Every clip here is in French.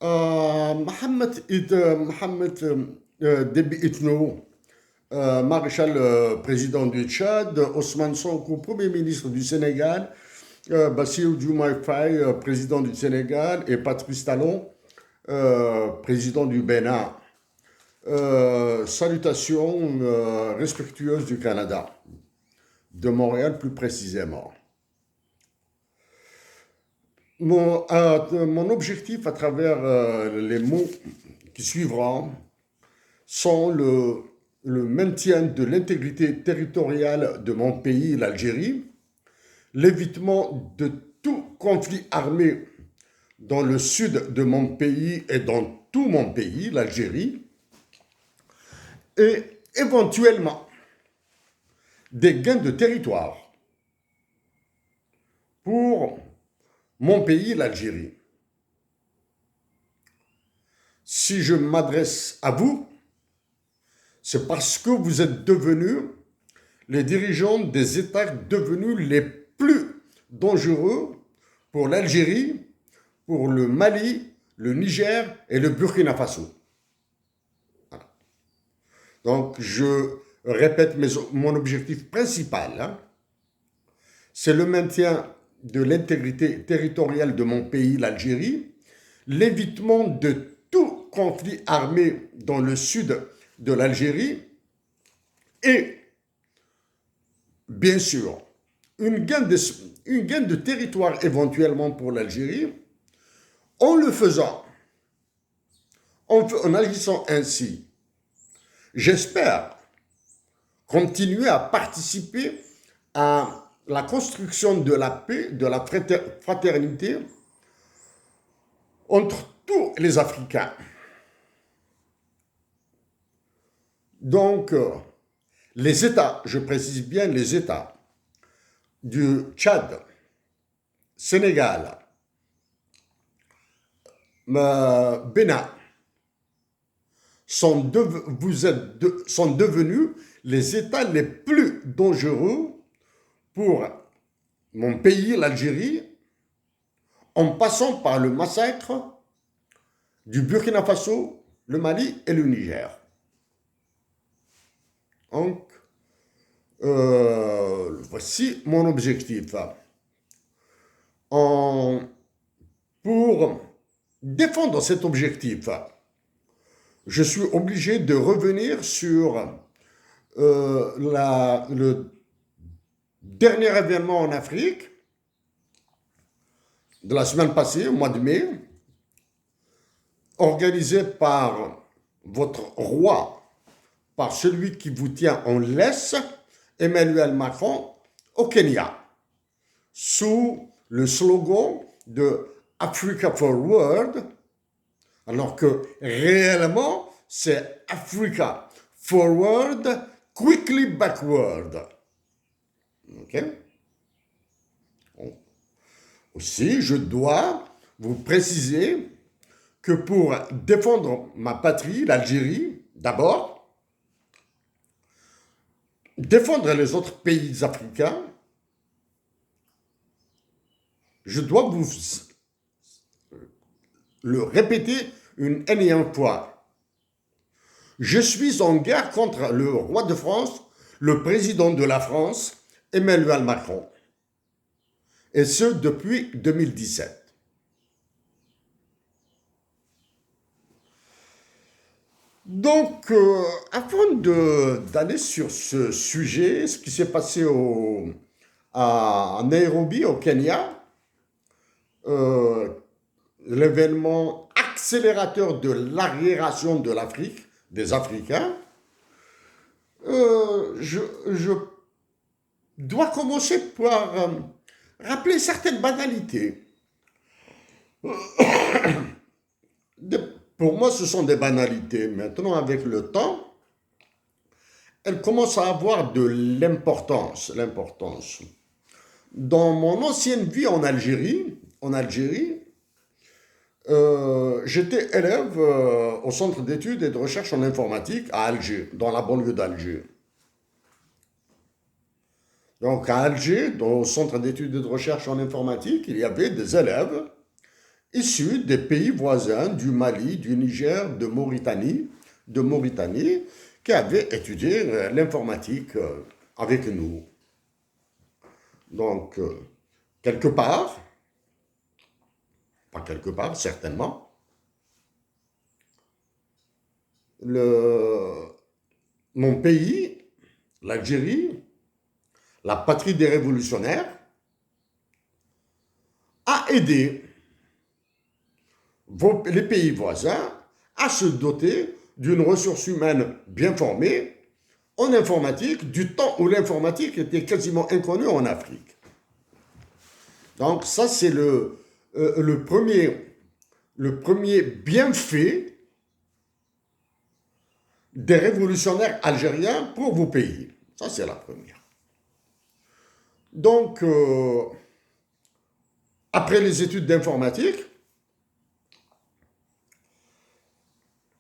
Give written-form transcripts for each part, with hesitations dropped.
Mohamed Déby Itno, maréchal président du Tchad, Ousmane Sonko, Premier ministre du Sénégal, Bassirou Diomaye Faye, président du Sénégal, et Patrice Talon, président du Bénin. Salutations respectueuses du Canada, de Montréal plus précisément. Mon objectif à travers les mots qui suivront sont le maintien de l'intégrité territoriale de mon pays, l'Algérie, l'évitement de tout conflit armé dans le sud de mon pays et dans tout mon pays, l'Algérie, et éventuellement des gains de territoire pour mon pays, l'Algérie. Si je m'adresse à vous, c'est parce que vous êtes devenus les dirigeants des États devenus les plus dangereux pour l'Algérie, pour le Mali, le Niger et le Burkina Faso. Voilà. Donc, je répète mon objectif principal, hein, c'est le maintien de l'intégrité territoriale de mon pays, l'Algérie, l'évitement de tout conflit armé dans le sud de l'Algérie et, bien sûr, une gain de territoire éventuellement pour l'Algérie en le faisant, en agissant ainsi. J'espère continuer à participer à la construction de la paix, de la fraternité entre tous les Africains. Donc, les États, je précise bien les États du Tchad, Sénégal, Bénin, sont devenus les États les plus dangereux pour mon pays, l'Algérie, en passant par le massacre du Burkina Faso, le Mali et le Niger. Donc, voici mon objectif. Pour défendre cet objectif, je suis obligé de revenir sur le dernier événement en Afrique de la semaine passée, au mois de mai, organisé par votre roi, par celui qui vous tient en laisse, Emmanuel Macron, au Kenya, sous le slogan de Africa Forward, alors que réellement, c'est Africa Forward, quickly backward. Ok? Aussi, je dois vous préciser que pour défendre ma patrie, l'Algérie, d'abord, défendre les autres pays africains, je dois vous le répéter une énième fois. Je suis en guerre contre le roi de France, le président de la France, Emmanuel Macron. Et ce, depuis 2017. Donc, avant d'aller sur ce sujet, ce qui s'est passé à Nairobi, au Kenya, l'événement accélérateur de l'arriération de l'Afrique, des Africains, je dois commencer par rappeler certaines banalités. Pour moi, ce sont des banalités. Maintenant, avec le temps, elles commencent à avoir de l'importance. Dans mon ancienne vie en Algérie, j'étais élève au centre d'études et de recherche en informatique à Alger, dans la banlieue d'Alger. Donc à Alger, dans le centre d'études et de recherche en informatique, il y avait des élèves issus des pays voisins, du Mali, du Niger, de Mauritanie, qui avaient étudié l'informatique avec nous. Donc, quelque part, pas quelque part, certainement, mon pays, l'Algérie, la patrie des révolutionnaires, a aidé les pays voisins à se doter d'une ressource humaine bien formée en informatique, du temps où l'informatique était quasiment inconnue en Afrique. Donc ça, c'est le premier bienfait des révolutionnaires algériens pour vos pays. Ça, c'est la première. Donc, après les études d'informatique,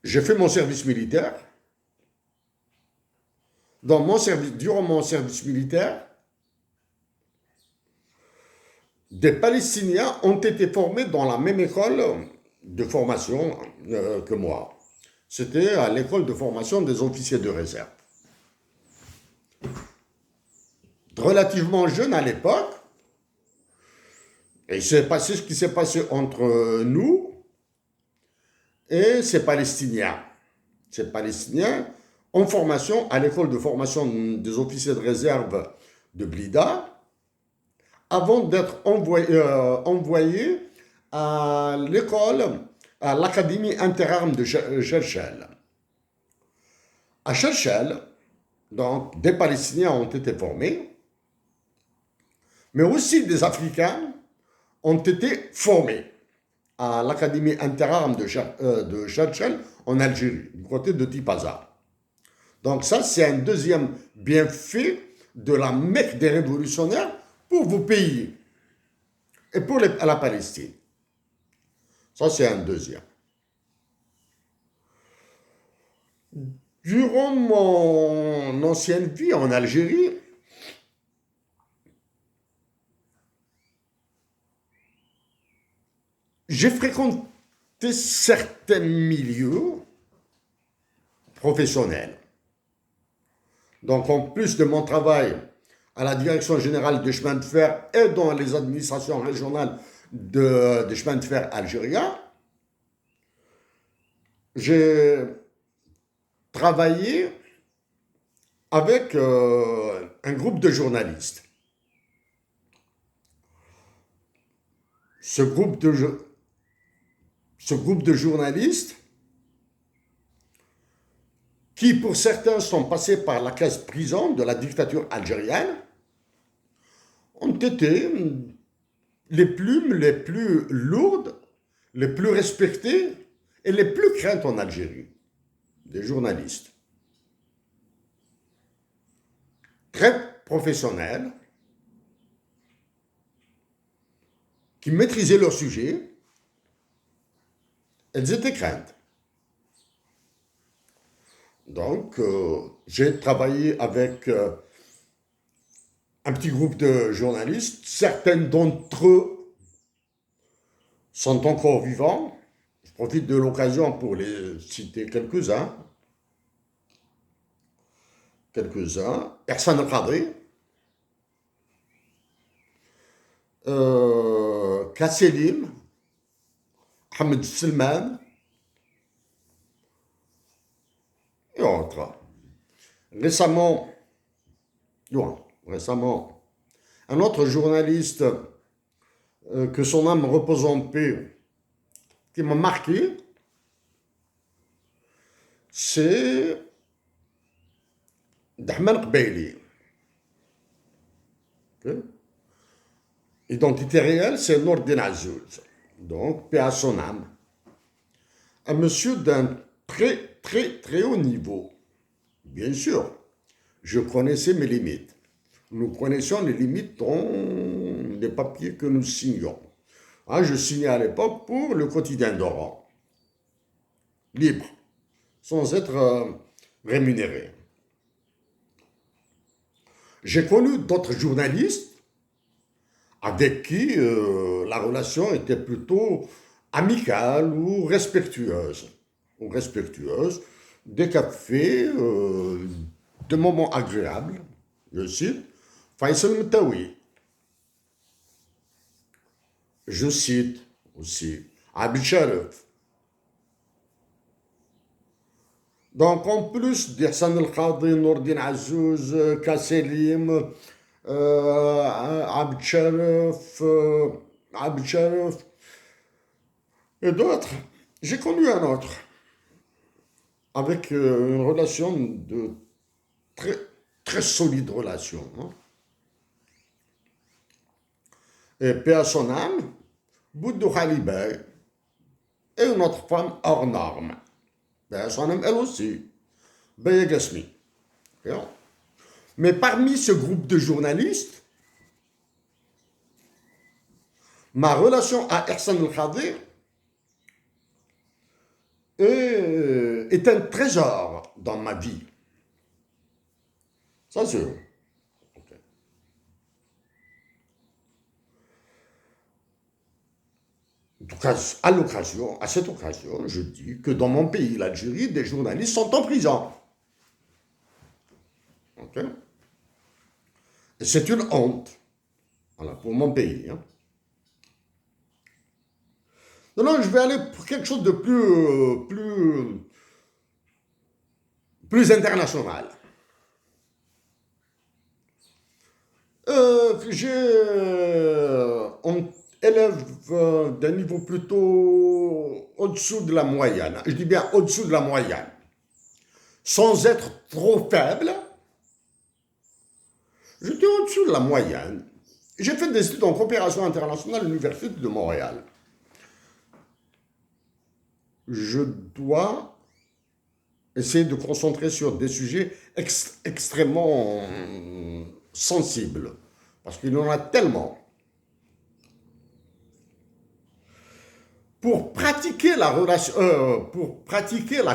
j'ai fait mon service militaire. Durant mon service militaire, des Palestiniens ont été formés dans la même école de formation que moi. C'était à l'école de formation des officiers de réserve. Relativement jeune à l'époque, et il s'est passé ce qui s'est passé entre nous et ces Palestiniens. Ces Palestiniens en formation à l'école de formation des officiers de réserve de Blida, avant d'être envoyés à l'école, à l'académie interarmes de Cherchel. À Cherchel, donc, des Palestiniens ont été formés, mais aussi des Africains ont été formés à l'académie interarmes de Cherchel en Algérie, du côté de Tipaza. Donc ça, c'est un deuxième bienfait de la Mecque des révolutionnaires pour vos pays et pour la Palestine. Ça, c'est un deuxième. Durant mon ancienne vie en Algérie, j'ai fréquenté certains milieux professionnels. Donc, en plus de mon travail à la Direction générale des chemins de fer et dans les administrations régionales des chemins de fer algériens, j'ai travaillé avec un groupe de journalistes. Ce groupe de journalistes, qui pour certains sont passés par la case prison de la dictature algérienne, ont été les plumes les plus lourdes, les plus respectées et les plus craintes en Algérie, des journalistes. Très professionnels, qui maîtrisaient leur sujet, elles étaient craintes. Donc, j'ai travaillé avec un petit groupe de journalistes. Certains d'entre eux sont encore vivants. Je profite de l'occasion pour les citer quelques-uns. Ersan El-Khadri, Kasselim, Ahmed Selman, et autres. Récemment, un autre journaliste que son âme repose en paix, qui m'a marqué, c'est Dahman Qbaili. Okay. Identité réelle, c'est Nourdin Azouz. Donc, paix à son âme. Un monsieur d'un très haut niveau. Bien sûr, je connaissais mes limites. Nous connaissions les limites dans les papiers que nous signions. Je signais à l'époque pour le quotidien d'Oran. Libre, sans être rémunéré. J'ai connu d'autres journalistes avec qui la relation était plutôt amicale ou respectueuse. Des cafés, des moments agréables. Je cite Faisal Mtawi. Je cite aussi Abid Sharif. Donc, en plus d'Ihsan El-Khadi, Nourdine Azouz, Kasselim, Abid Sharif, et d'autres, j'ai connu un autre avec une relation de très, très solide relation. Hein. Et paix à son âme, Boudou Khalibay et une autre femme hors norme. Paix à son âme, elle aussi, Baya Gasmi. Mais parmi ce groupe de journalistes, ma relation à Ihsan El-Khadir est un trésor dans ma vie. Ça, c'est... Okay. En tout cas, à cette occasion, je dis que dans mon pays, l'Algérie, des journalistes sont en prison. Okay. Et c'est une honte, voilà, pour mon pays. Hein. Non, je vais aller pour quelque chose de plus international. J'ai un élève d'un niveau plutôt au-dessous de la moyenne. Je dis bien au-dessous de la moyenne. Sans être trop faible, j'étais au-dessus de la moyenne. J'ai fait des études en coopération internationale à l'Université de Montréal. Je dois essayer de concentrer sur des sujets extrêmement sensibles, parce qu'il y en a tellement. Pour pratiquer la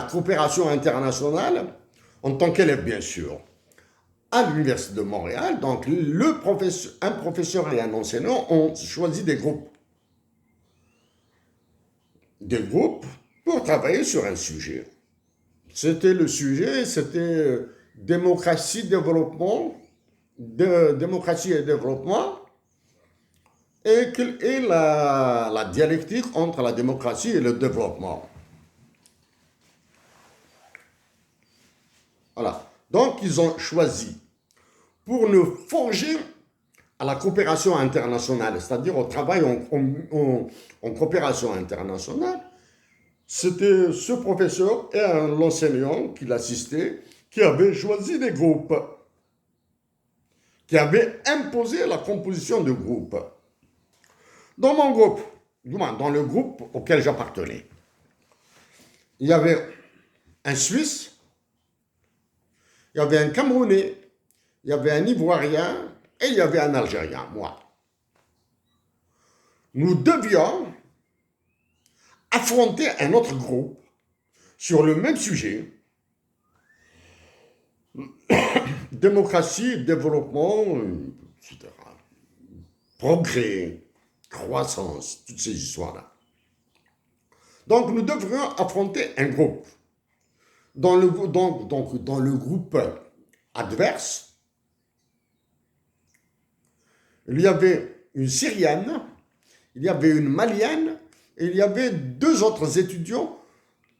coopération internationale, en tant qu'élève bien sûr, à l'Université de Montréal, donc un professeur et un enseignant ont choisi des groupes pour travailler sur un sujet. C'était démocratie et développement, et la dialectique entre la démocratie et le développement. Voilà. Donc, ils ont choisi, pour nous forger à la coopération internationale, c'est-à-dire au travail en coopération internationale, c'était ce professeur et l'enseignant qui l'assistait qui avaient choisi des groupes, qui avaient imposé la composition de groupes. Dans mon groupe, dans le groupe auquel j'appartenais, il y avait un Suisse, il y avait un Camerounais, il y avait un Ivoirien et il y avait un Algérien, moi. Nous devions affronter un autre groupe sur le même sujet, démocratie, développement, etc. Progrès, croissance, toutes ces histoires-là. Donc nous devrions affronter un groupe. Dans le groupe adverse, il y avait une Syrienne, il y avait une Malienne, et il y avait deux autres étudiants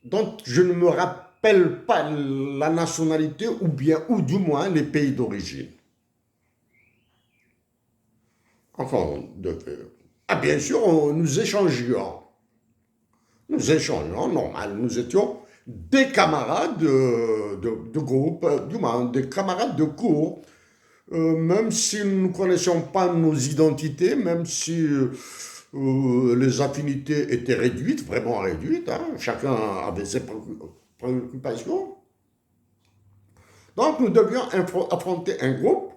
dont je ne me rappelle pas la nationalité ou du moins les pays d'origine. Enfin, bien sûr, nous échangions. Normal, nous étions des camarades de groupe, du moins des camarades de cours, même si nous ne connaissions pas nos identités, même si les affinités étaient réduites, vraiment réduites, hein, chacun avait ses préoccupations. Donc nous devions affronter un groupe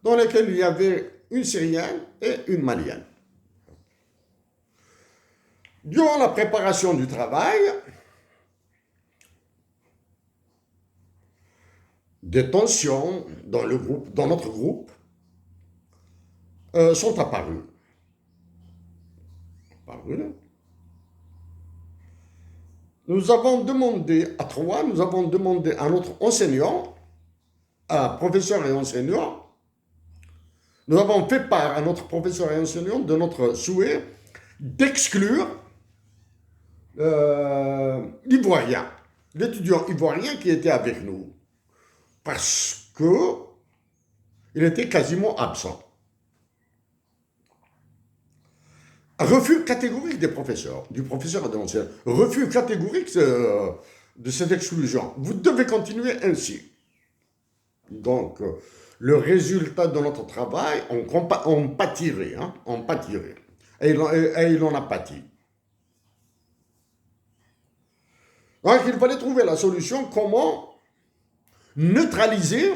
dans lequel il y avait une Syrienne et une Malienne. Durant la préparation du travail, des tensions dans notre groupe, sont apparues. nous avons demandé à trois, nous avons demandé à notre enseignant, à professeur et enseignant, nous avons fait part à notre professeur et enseignant de notre souhait d'exclure l'Ivoirien, l'étudiant ivoirien qui était avec nous, parce qu'il était quasiment absent. Refus catégorique des professeurs, du professeur et de l'enseignant. Refus catégorique de cette exclusion. Vous devez continuer ainsi. Donc, le résultat de notre travail, on pâtirait, hein, on pâtirait. Et il en a pâti. Donc, il fallait trouver la solution, comment neutraliser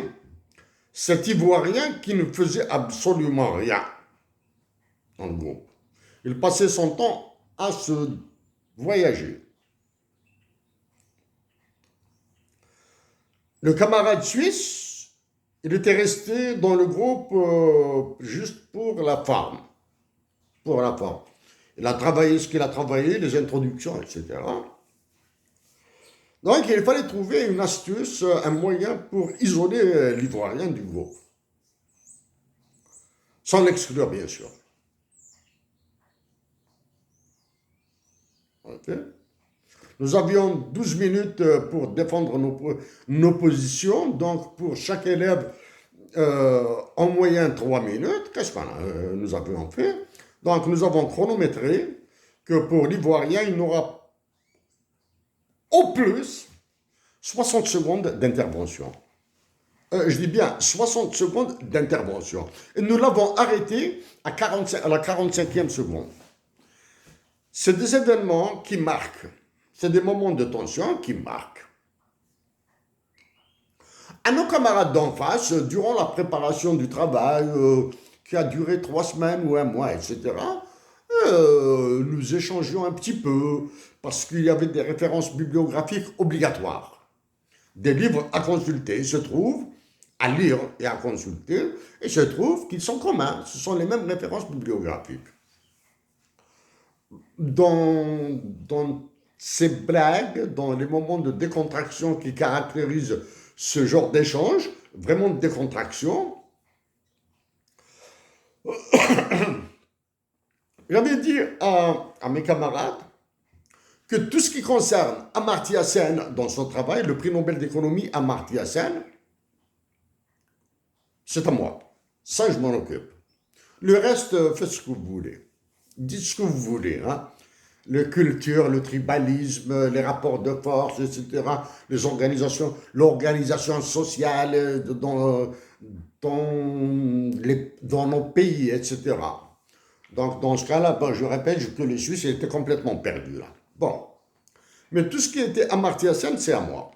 cet Ivoirien qui ne faisait absolument rien dans le groupe. Il passait son temps à se voyager. Le camarade suisse, il était resté dans le groupe juste pour la forme. Pour la forme. Il a travaillé ce qu'il a travaillé, les introductions, etc. Donc, il fallait trouver une astuce, un moyen pour isoler l'Ivoirien du groupe. Sans l'exclure, bien sûr. Okay. Nous avions 12 minutes pour défendre nos positions. Donc, pour chaque élève, en moyenne 3 minutes. Qu'est-ce que nous avions fait? Donc, nous avons chronométré que pour l'Ivoirien, il n'aura au plus 60 secondes d'intervention. Je dis bien 60 secondes d'intervention. Et nous l'avons arrêté à la 45e seconde. C'est des événements qui marquent. C'est des moments de tension qui marquent. À nos camarades d'en face, durant la préparation du travail, qui a duré 3 semaines ou un mois, etc., nous échangions un petit peu, parce qu'il y avait des références bibliographiques obligatoires. Des livres à consulter, il se trouve, à lire et à consulter, et il se trouve qu'ils sont communs, ce sont les mêmes références bibliographiques. Dans ces blagues, dans les moments de décontraction qui caractérisent ce genre d'échange, vraiment de décontraction, j'avais dit à mes camarades que tout ce qui concerne Amartya Sen dans son travail, le prix Nobel d'économie Amartya Sen, c'est à moi. Ça, je m'en occupe. Le reste, faites ce que vous voulez. Dites ce que vous voulez. Hein. La culture, le tribalisme, les rapports de force, etc. Les organisations, l'organisation sociale dans nos pays, etc. Donc, dans ce cas-là, je répète que les Suisses étaient complètement perdus. Là. Bon. Mais tout ce qui était Amartya Sen, c'est à moi.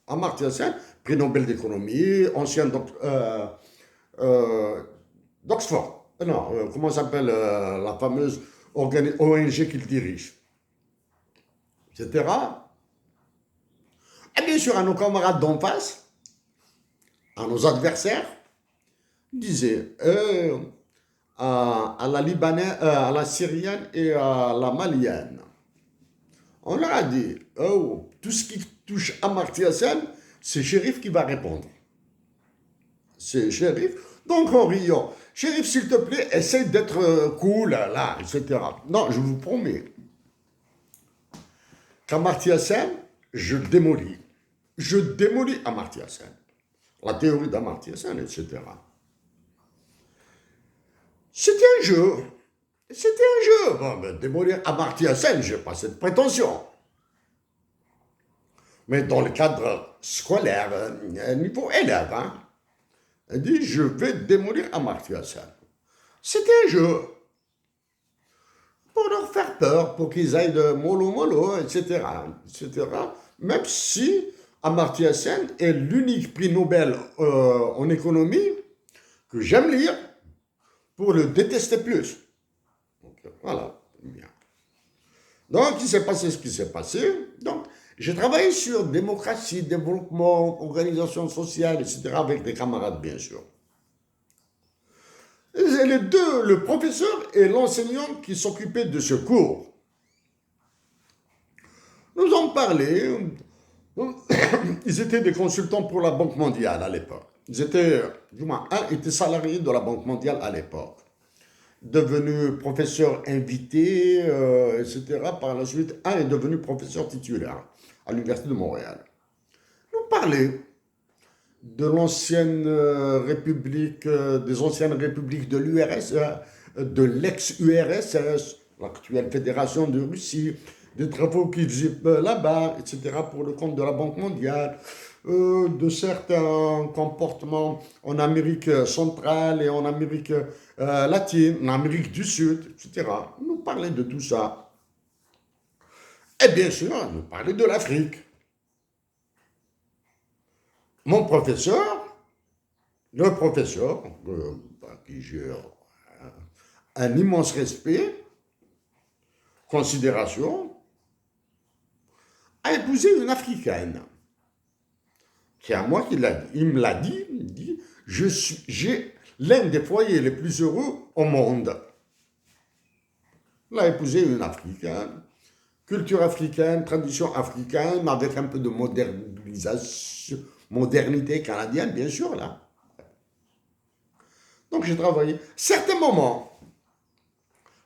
Amartya Sen, prix Nobel d'économie, ancien d'Oxford. Non, comment s'appelle la fameuse ONG qu'il dirige, etc. Et bien sûr, à nos camarades d'en face, à nos adversaires, disaient à la Libanaise, à la Syrienne et à la Malienne. On leur a dit, oh, tout ce qui touche Amartya Sen, c'est Chérif qui va répondre. C'est Chérif. Donc en riant, Chérif, s'il te plaît, essaye d'être cool, là, etc. Non, je vous promets qu'Amartya Sen, je démolis. Je démolis Amartya Sen. La théorie d'Amartya Sen, etc. C'était un jeu. C'était un jeu. Bon, ben, démolir Amartya Sen, je n'ai pas cette prétention. Mais dans le cadre scolaire, niveau élève, hein, elle dit, je vais démolir Amartya Sen. C'était un jeu. Pour leur faire peur, pour qu'ils aillent de mollo, etc., etc. Même si Amartya Sen est l'unique prix Nobel en économie que j'aime lire pour le détester plus. Donc, voilà. Bien. Donc, il s'est passé ce qui s'est passé. Donc, j'ai travaillé sur démocratie, développement, organisation sociale, etc., avec des camarades, bien sûr. Et les deux, le professeur et l'enseignant qui s'occupaient de ce cours. Nous ont parlé. Ils étaient des consultants pour la Banque mondiale à l'époque. Ils étaient, du moins, un était salarié de la Banque mondiale à l'époque, devenu professeur invité, etc. Par la suite, un est devenu professeur titulaire à l'Université de Montréal. Nous parlait de l'ancienne république, des anciennes républiques de l'URSS, de l'ex-URSS, l'actuelle Fédération de Russie, des travaux qu'ils faisaient là-bas, etc., pour le compte de la Banque mondiale, de certains comportements en Amérique centrale et en Amérique latine, en Amérique du Sud, etc. Nous parlait de tout ça. Et bien sûr, nous parlait de l'Afrique. Mon professeur, le professeur, à qui j'ai un immense respect, considération, a épousé une Africaine. C'est à moi qu'il l'a dit. Il me l'a dit, il dit, j'ai l'un des foyers les plus heureux au monde. Il a épousé une Africaine, culture africaine, tradition africaine, avec un peu de modernisation, modernité canadienne, bien sûr, là. Donc j'ai travaillé. Certains moments,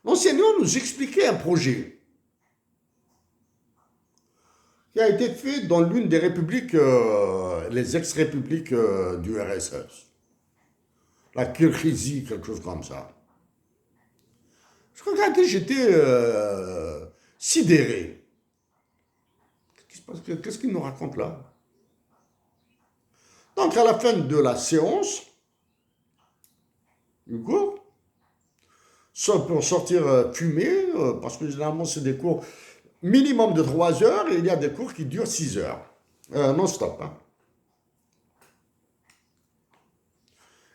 l'enseignant nous expliquait un projet qui a été fait dans l'une des républiques, les ex-républiques du RSS. La Kirghizie, quelque chose comme ça. Je regardais, j'étais sidéré. Qu'est-ce qu'il nous raconte là? Donc à la fin de la séance, du cours, pour sortir fumer, parce que généralement c'est des cours minimum de 3 heures et il y a des cours qui durent 6 heures. Non-stop. Hein.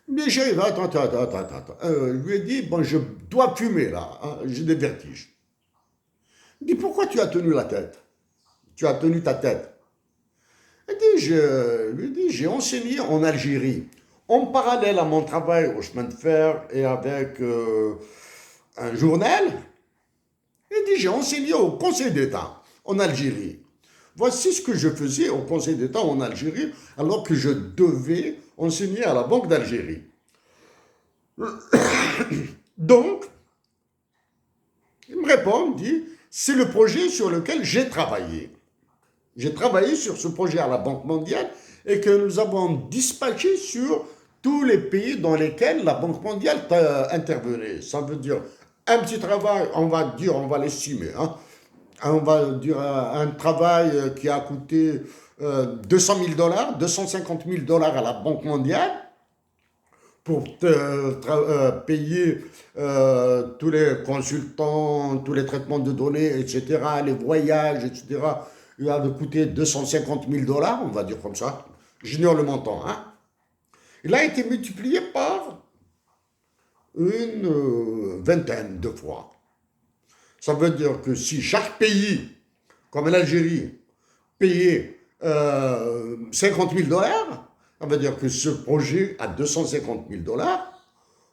Mais j'arrive, attends. Je lui ai dit, bon, je dois fumer là, hein, j'ai des vertiges. Il me dit, pourquoi tu as tenu la tête? Tu as tenu ta tête. Je lui ai dit, j'ai enseigné en Algérie. En parallèle à mon travail au chemin de fer et avec un journal, il dit, j'ai enseigné au Conseil d'État en Algérie. Voici ce que je faisais au Conseil d'État en Algérie alors que je devais enseigner à la Banque d'Algérie. Donc, il me répond, il dit, c'est le projet sur lequel j'ai travaillé. J'ai travaillé sur ce projet à la Banque mondiale et que nous avons dispatché sur tous les pays dans lesquels la Banque mondiale intervenait. Ça veut dire un petit travail, on va l'estimer. Hein. On va dire un travail qui a coûté 200 000 $, 250 000 $ à la Banque mondiale pour payer tous les consultants, tous les traitements de données, etc., les voyages, etc., il avait coûté 250 000 $, on va dire comme ça. J'ignore le montant. Hein. Il a été multiplié par une vingtaine de fois. Ça veut dire que si chaque pays, comme l'Algérie, payait 50 000 $, ça veut dire que ce projet à 250 000 $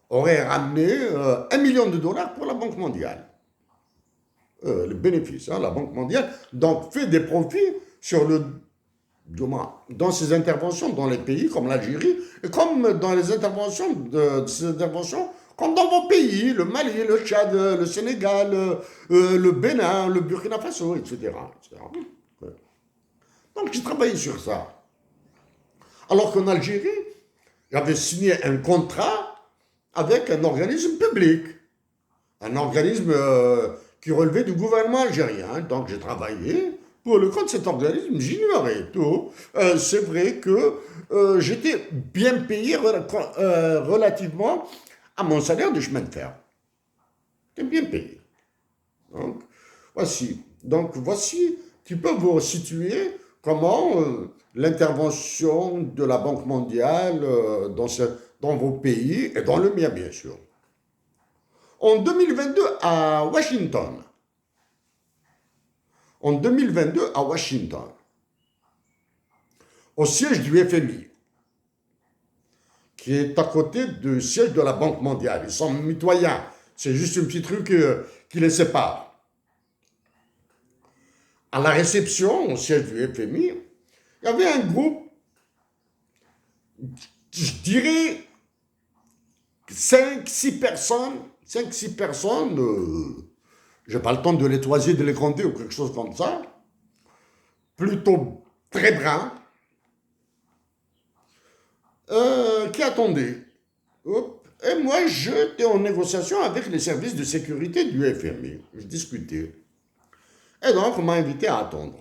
aurait ramené 1 million de dollars pour la Banque mondiale. Le bénéfice, hein, la Banque mondiale, donc fait des profits sur dans ses interventions dans les pays comme l'Algérie, et comme dans les interventions comme dans vos pays, le Mali, le Tchad, le Sénégal, le Bénin, le Burkina Faso, etc. Donc j'ai travaillé sur ça. Alors qu'en Algérie, j'avais signé un contrat avec un organisme public, un organisme qui relevait du gouvernement algérien. Donc j'ai travaillé pour le compte de cet organisme, j'ignorais tout. C'est vrai que j'étais bien payé relativement à mon salaire de chemin de fer. J'étais bien payé. Donc voici, tu peux vous situer comment l'intervention de la Banque mondiale dans vos pays et dans le mien, bien sûr. En 2022, à Washington, au siège du FMI, qui est à côté du siège de la Banque mondiale. Ils sont mitoyens. C'est juste un petit truc qui les sépare. à la réception au siège du FMI, il y avait un groupe, je dirais 5, 6 personnes, 5, 6 personnes, je n'ai pas le temps de les toiser, de les compter ou quelque chose comme ça, plutôt très bruns, qui attendaient. Hop. Et moi, j'étais en négociation avec les services de sécurité du FMI. Je discutais. Et donc, on m'a invité à attendre.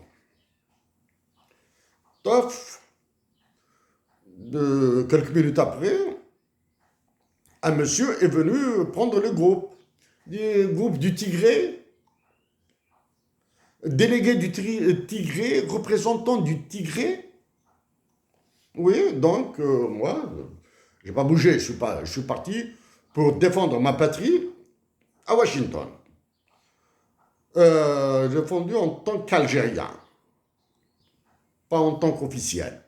Tof, quelques minutes après, un monsieur est venu prendre le groupe. Du groupe du Tigré, délégué du Tigré, représentant du Tigré. Oui, donc moi, je n'ai pas bougé, je suis parti pour défendre ma patrie à Washington. J'ai fondu en tant qu'Algérien, pas en tant qu'officiel.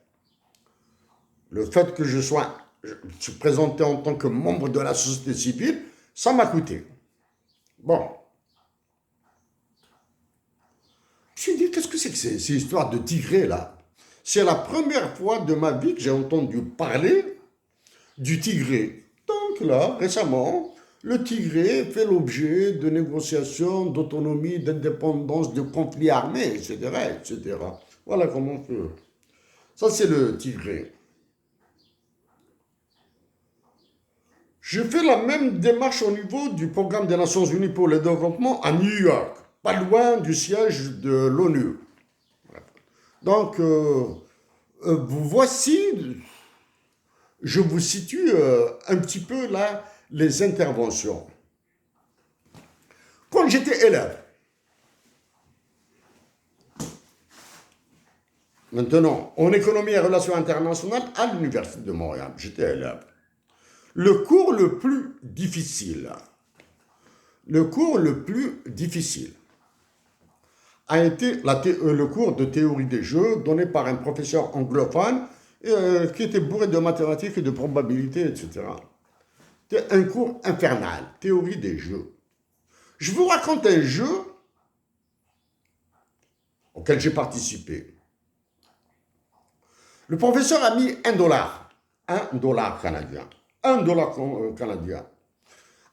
Le fait que je suis présenté en tant que membre de la société civile, ça m'a coûté. Bon. Je me suis dit, qu'est-ce que c'est que ces histoires de Tigré là? C'est la première fois de ma vie que j'ai entendu parler du Tigré. Donc là, récemment, le Tigré fait l'objet de négociations d'autonomie, d'indépendance, de conflits armés, etc., etc. Voilà comment on fait. Ça, c'est le Tigré. Je fais la même démarche au niveau du programme des Nations Unies pour le développement à New York, pas loin du siège de l'ONU. Donc, voici, je vous situe un petit peu là les interventions. Quand j'étais élève, maintenant, en économie et relations internationales à l'Université de Montréal, j'étais élève. Le cours le plus difficile a été le cours de théorie des jeux donné par un professeur anglophone qui était bourré de mathématiques et de probabilités, etc. C'était un cours infernal, théorie des jeux. Je vous raconte un jeu auquel j'ai participé. Le professeur a mis $1 canadien. $1 canadien.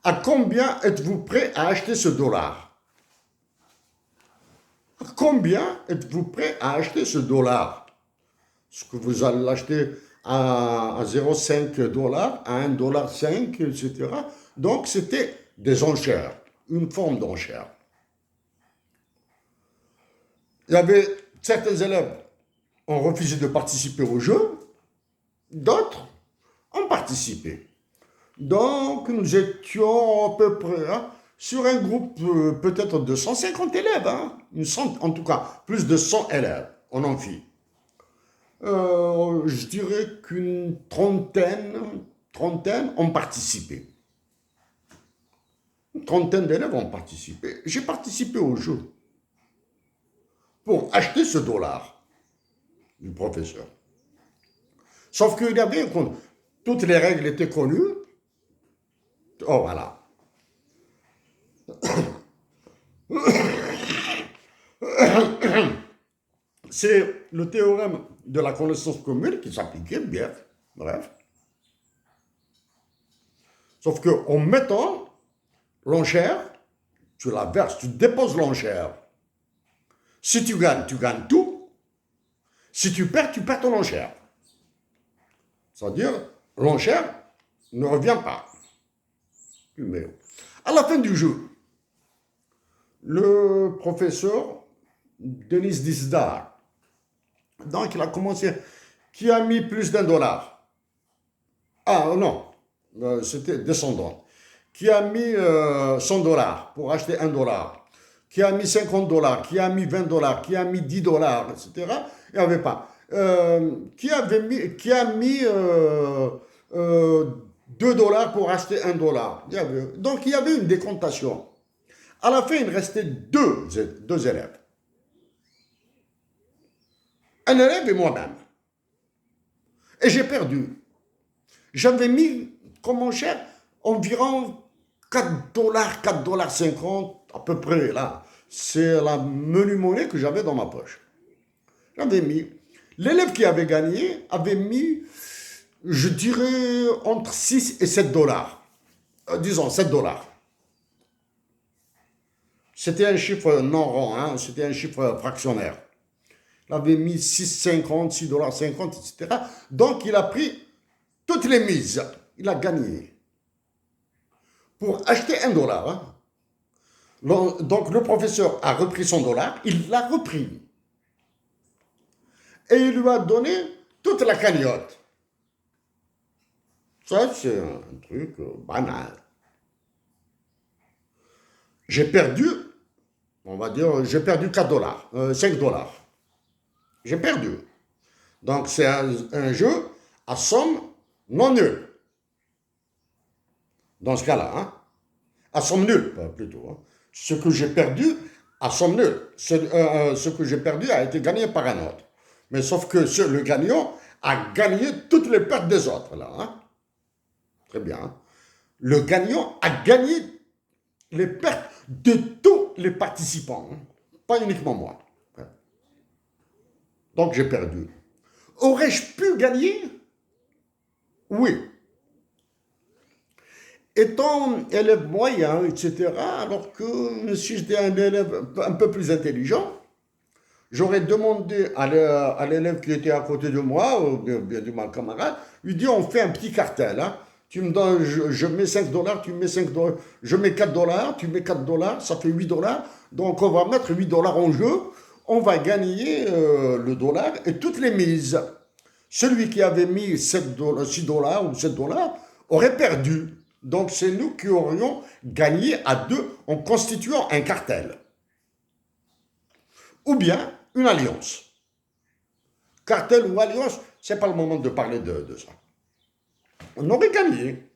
À combien êtes-vous prêt à acheter ce dollar? À combien êtes-vous prêt à acheter ce dollar? Est-ce que vous allez l'acheter à 0,5 $, à 1,5 $, etc. Donc, c'était des enchères, une forme d'enchère. Il y avait certains élèves qui ont refusé de participer au jeu, d'autres ont participé. Donc, nous étions à peu près sur un groupe peut-être de 150 élèves, en tout cas, plus de 100 élèves en amphi. Je dirais qu'une trentaine ont participé. Une trentaine d'élèves ont participé. J'ai participé au jeu pour acheter ce dollar du professeur. Sauf qu'il y avait, toutes les règles étaient connues. Oh, voilà. C'est le théorème de la connaissance commune qui s'appliquait bien. Bref. Sauf qu'en mettant l'enchère, tu la verses, tu déposes l'enchère. Si tu gagnes tout. Si tu perds ton enchère. C'est-à-dire, l'enchère ne revient pas. Mais à la fin du jeu, le professeur Denis Disdar, donc il a commencé, qui a mis plus $1. Ah non, c'était descendant. Qui a mis $100 pour acheter $1. Qui a mis $50, qui a mis $20, qui a mis $10, etc. Il n'y avait pas. Qui a mis $2 pour acheter $1. Donc il y avait une décomptation. À la fin, il restait deux élèves. Un élève et moi-même. Et j'ai perdu. J'avais mis comme enchère environ $4, $4,50 à peu près là. c'est la menu monnaie que j'avais dans ma poche. J'avais mis. L'élève qui avait gagné avait mis, je dirais, entre 6 et 7 dollars. Disons, 7 dollars. C'était un chiffre non rond, hein, c'était un chiffre fractionnaire. Il avait mis 6,50, 6,50 $, etc. Donc, il a pris toutes les mises. Il a gagné. Pour acheter 1 dollar. Hein. Donc, le professeur a repris son dollar. Il l'a repris. Et il lui a donné toute la cagnotte. Ça, c'est un truc banal. J'ai perdu, on va dire, j'ai perdu 4 dollars, 5 dollars. J'ai perdu. Donc, c'est un jeu à somme non nulle. Dans ce cas-là, hein, à somme nulle, plutôt. Hein. Ce que j'ai perdu, à somme nulle. Ce que j'ai perdu a été gagné par un autre. Mais sauf que le gagnant a gagné toutes les pertes des autres, là. Hein. Très bien. Hein. Le gagnant a gagné les pertes de tous les participants. Hein. Pas uniquement moi. Donc j'ai perdu. Aurais-je pu gagner? Oui. Étant élève moyen, etc., alors que si j'étais un élève un peu plus intelligent, j'aurais demandé à l'élève qui était à côté de moi, ou bien de ma camarade, lui dire, on fait un petit cartel. Hein. Tu me donnes, je mets 5 dollars, tu mets 5 dollars, je mets 4 dollars, tu mets 4 dollars, ça fait 8 dollars. Donc on va mettre 8 dollars en jeu, on va gagner le dollar et toutes les mises. Celui qui avait mis 7 dollars, 6 dollars ou 7 dollars aurait perdu. Donc c'est nous qui aurions gagné à deux en constituant un cartel. Ou bien une alliance. Cartel ou alliance, ce n'est pas le moment de parler de ça. On aurait gagné.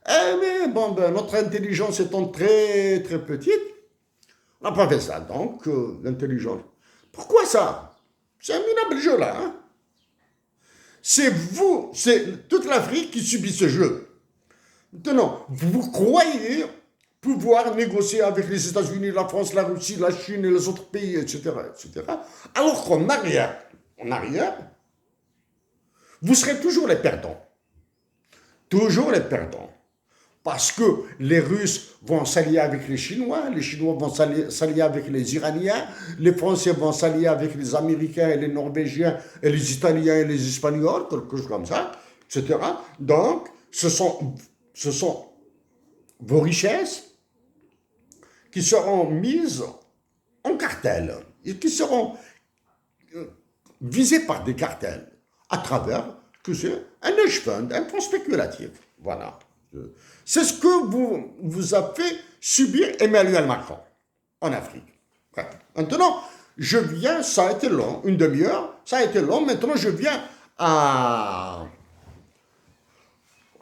Mais bon, notre intelligence étant très très petite, on n'a pas fait ça. Donc, l'intelligence. Pourquoi ça? C'est un minable jeu là. Hein? C'est vous, c'est toute l'Afrique qui subit ce jeu. Maintenant, vous croyez pouvoir négocier avec les États-Unis, la France, la Russie, la Chine et les autres pays, etc., etc., alors qu'en arrière, vous serez toujours les perdants. Toujours les perdants. Parce que les Russes vont s'allier avec les Chinois vont s'allier avec les Iraniens, les Français vont s'allier avec les Américains et les Norvégiens et les Italiens et les Espagnols, quelque chose comme ça, etc. Donc, ce sont vos richesses qui seront mises en cartel et qui seront visées par des cartels à travers que c'est un hedge fund, un fonds spéculatif. Voilà. C'est ce que vous a fait subir Emmanuel Macron en Afrique. Maintenant, je viens, ça a été long, une demi-heure, ça a été long, maintenant je viens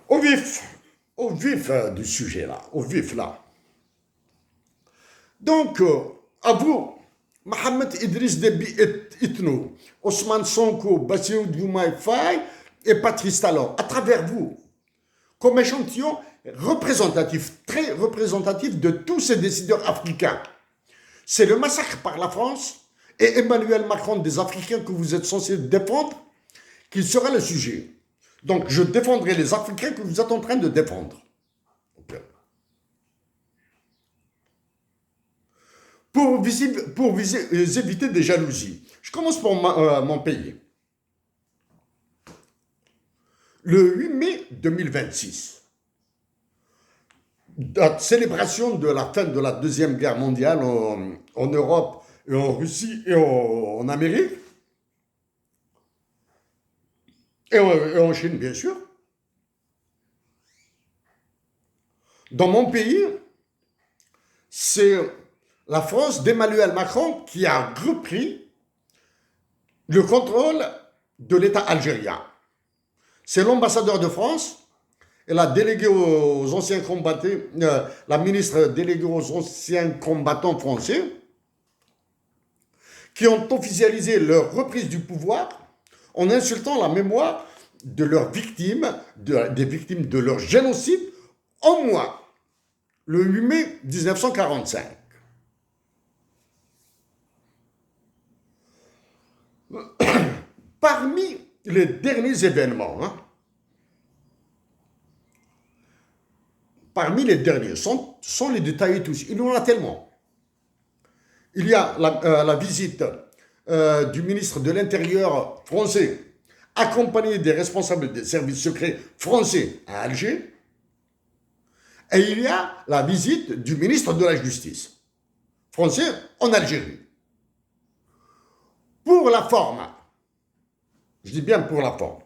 au vif du sujet là, au vif là. Donc, à vous, Mohamed Idriss Déby Itno, Ousmane Sonko, Bassirou Diomaye Faye et Patrice Talon, à travers vous, comme échantillon représentatif, très représentatif de tous ces décideurs africains. C'est le massacre par la France et Emmanuel Macron des Africains que vous êtes censés défendre qui sera le sujet. Donc, je défendrai les Africains que vous êtes en train de défendre. Okay. Pour éviter des jalousies. Je commence par mon pays. Le 8 mai 2026, la célébration de la fin de la Deuxième Guerre mondiale en Europe et en Russie et en Amérique, et en Chine, bien sûr. Dans mon pays, c'est la France d'Emmanuel Macron qui a repris le contrôle de l'État algérien. C'est l'ambassadeur de France et la déléguée aux anciens combattants, la ministre déléguée aux anciens combattants français, qui ont officialisé leur reprise du pouvoir en insultant la mémoire de leurs victimes, des victimes de leur génocide, en moins. le 8 mai 1945. Parmi les derniers événements, parmi les derniers, sont les détaillés tous. Il y en a tellement. Il y a la visite du ministre de l'Intérieur français, accompagné des responsables des services secrets français à Alger. Et il y a la visite du ministre de la Justice français en Algérie. Pour la forme, je dis bien pour la forme,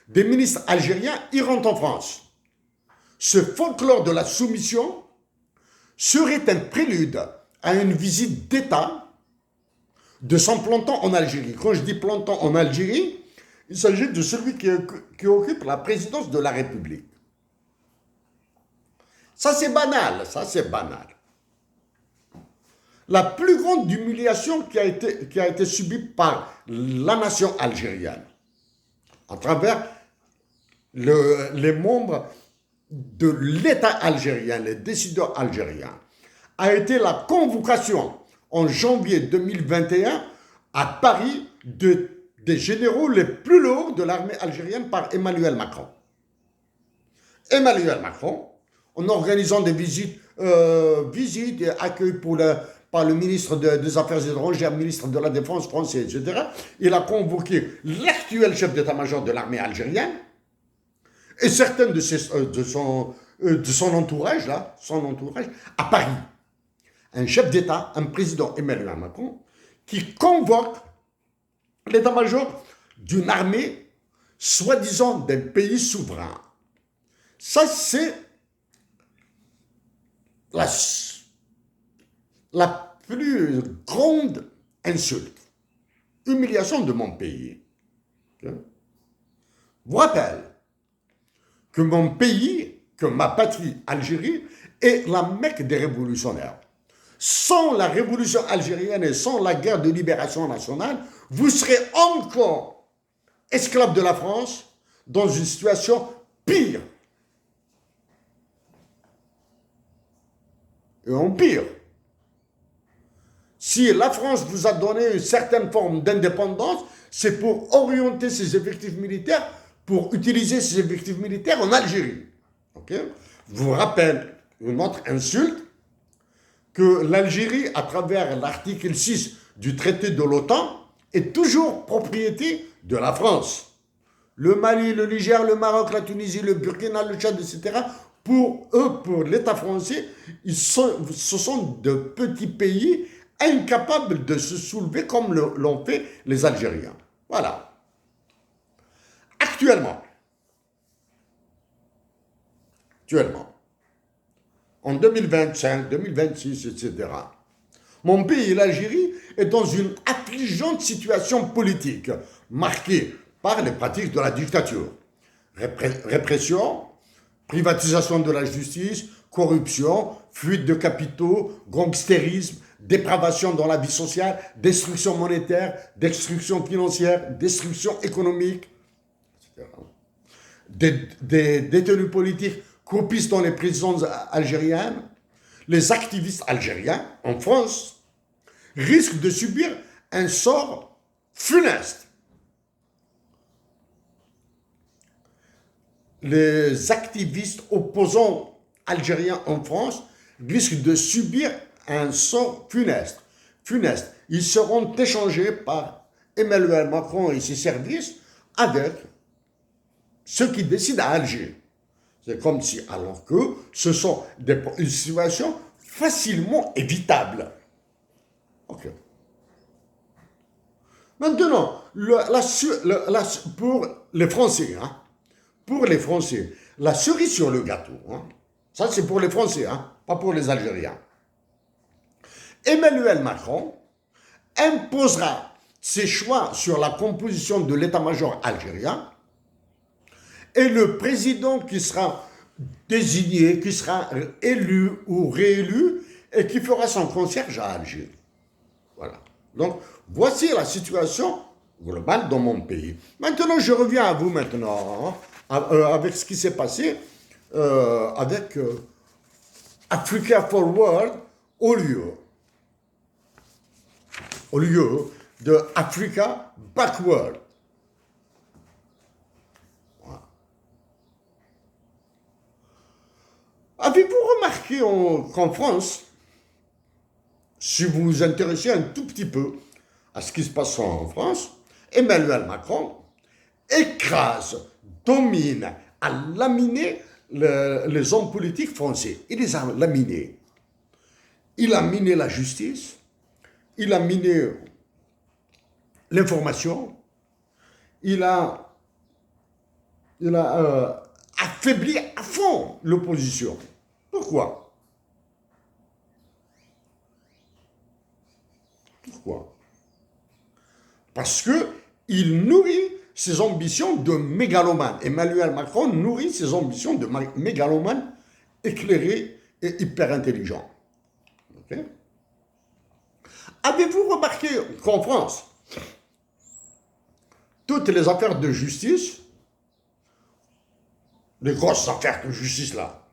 des ministres algériens iront en France. Ce folklore de la soumission serait un prélude à une visite d'État de son planton en Algérie. Quand je dis planton en Algérie, il s'agit de celui qui occupe la présidence de la République. Ça, c'est banal, ça, c'est banal. La plus grande humiliation qui a été subie par la nation algérienne, à travers les membres de l'État algérien, les décideurs algériens, a été la convocation en janvier 2021 à Paris des généraux les plus lourds de l'armée algérienne par Emmanuel Macron. Emmanuel Macron, en organisant des visites et accueil par le ministre des Affaires étrangères, ministre de la Défense français, etc., il a convoqué l'actuel chef d'état-major de l'armée algérienne et certains de son entourage, à Paris. Un chef d'État, un président Emmanuel Macron, qui convoque l'état-major d'une armée soi-disant d'un pays souverain. Ça, c'est la plus grande insulte, humiliation de mon pays. Je vous rappelle que mon pays, que ma patrie, Algérie, est la Mecque des révolutionnaires. Sans la révolution algérienne et sans la guerre de libération nationale, vous serez encore esclaves de la France dans une situation pire. Et en pire. Si la France vous a donné une certaine forme d'indépendance, c'est pour orienter ses effectifs militaires, pour utiliser ses effectifs militaires en Algérie. Okay? Je vous rappelle une autre insulte, que l'Algérie, à travers l'article 6 du traité de l'OTAN, est toujours propriété de la France. Le Mali, le Niger, le Maroc, la Tunisie, le Burkina, le Tchad, etc., pour eux, pour l'État français, ce sont de petits pays incapables de se soulever comme l'ont fait les Algériens. Voilà. Actuellement, en 2025, 2026, etc., mon pays, l'Algérie, est dans une affligeante situation politique, marquée par les pratiques de la dictature. Répression, privatisation de la justice, corruption, fuite de capitaux, gangstérisme, dépravation dans la vie sociale, destruction monétaire, destruction financière, destruction économique, etc. Des détenus politiques croupissent dans les prisons algériennes. Les activistes algériens, en France, risquent de subir un sort funeste. Les activistes opposants algériens en France risquent de subir un sort funeste. Ils seront échangés par Emmanuel Macron et ses services avec ceux qui décident à Alger. C'est comme si, alors que ce sont une situation facilement évitable. Ok. Maintenant, pour les Français, la cerise sur le gâteau, ça c'est pour les Français, pas pour les Algériens. Emmanuel Macron imposera ses choix sur la composition de l'état-major algérien et le président qui sera désigné, qui sera élu ou réélu et qui fera son concierge à Alger. Voilà. Donc, voici la situation globale dans mon pays. Maintenant, je reviens à vous maintenant, avec ce qui s'est passé avec Africa Forward au lieu de Africa Backward. Voilà. Avez-vous remarqué qu'en France, si vous vous intéressez un tout petit peu à ce qui se passe en France, Emmanuel Macron écrase, domine, a laminé les hommes politiques français. Il les a laminés. Il a miné la justice, il a miné l'information, il a affaibli à fond l'opposition. Pourquoi? Pourquoi? Parce qu'il nourrit ses ambitions de mégalomane. Emmanuel Macron nourrit ses ambitions de mégalomane éclairé et hyper intelligent. Okay? Avez-vous remarqué qu'en France, toutes les affaires de justice, les grosses affaires de justice là,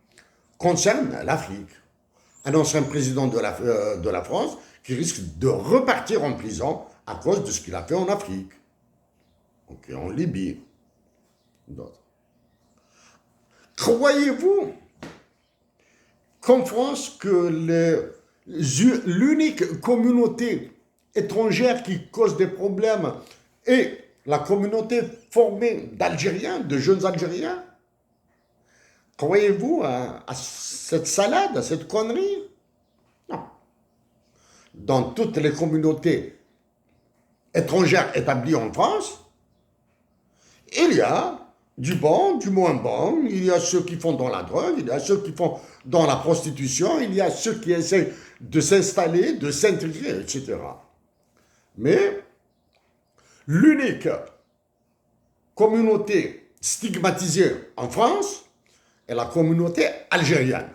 concernent l'Afrique? Un ancien président de la France qui risque de repartir en prison à cause de ce qu'il a fait en Afrique. Ok, en Libye, d'autres. Croyez-vous qu'en France, que l'unique communauté étrangère qui cause des problèmes est la communauté formée d'Algériens, de jeunes Algériens? Croyez-vous à cette salade, à cette connerie? Non. Dans toutes les communautés étrangères établies en France, il y a du bon, du moins bon, il y a ceux qui font dans la drogue, il y a ceux qui font dans la prostitution, il y a ceux qui essaient de s'installer, de s'intégrer, etc. Mais l'unique communauté stigmatisée en France est la communauté algérienne.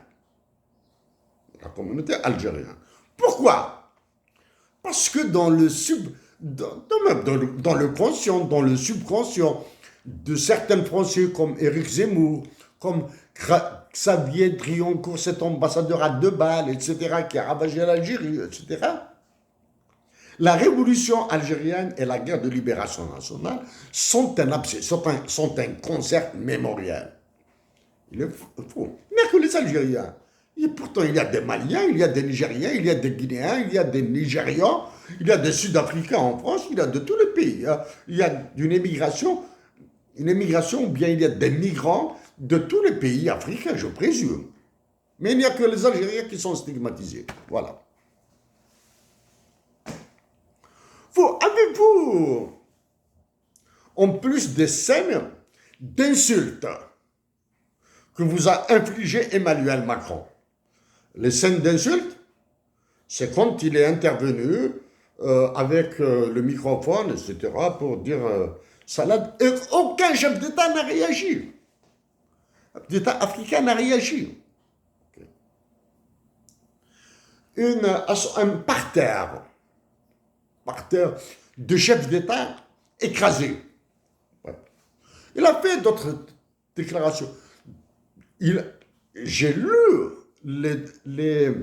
La communauté algérienne. Pourquoi? Parce que dans le conscient, dans le subconscient de certains Français comme Éric Zemmour, comme Xavier Drioncourt, cet ambassadeur à 2 balles, etc., qui a ravagé l'Algérie, etc., la révolution algérienne et la guerre de libération nationale sont un concert mémoriel. Il est faux. Il n'y a que les Algériens. Et pourtant, il y a des Maliens, il y a des Nigériens, il y a des Guinéens, il y a des Nigérians, il y a des Sud-Africains en France, il y a de tous les pays. Il y a une émigration ou bien il y a des migrants de tous les pays africains, je présume. Mais il n'y a que les Algériens qui sont stigmatisés. Voilà. Avez-vous, en plus des scènes d'insultes que vous a infligé Emmanuel Macron, les scènes d'insultes, c'est quand il est intervenu avec le microphone, etc., pour dire salade. Et aucun chef d'État n'a réagi. L'État africain n'a réagi. Un parterre de chefs d'État écrasés. Ouais. Il a fait d'autres déclarations. J'ai lu les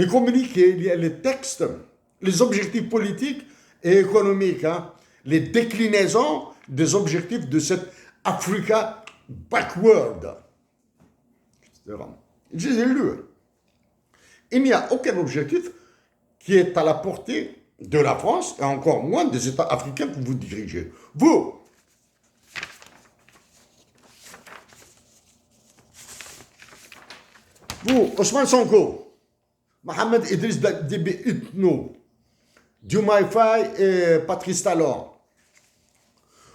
communiqués, les textes, les objectifs politiques et économiques, hein, les déclinaisons des objectifs de cette Africa backward. Je les ai lus. Il n'y a aucun objectif qui est à la portée de la France et encore moins des États africains que vous dirigez. Vous, Ousmane Sonko, Mohamed Idriss Déby Itno, Diomaye Faye et Patrice Talon,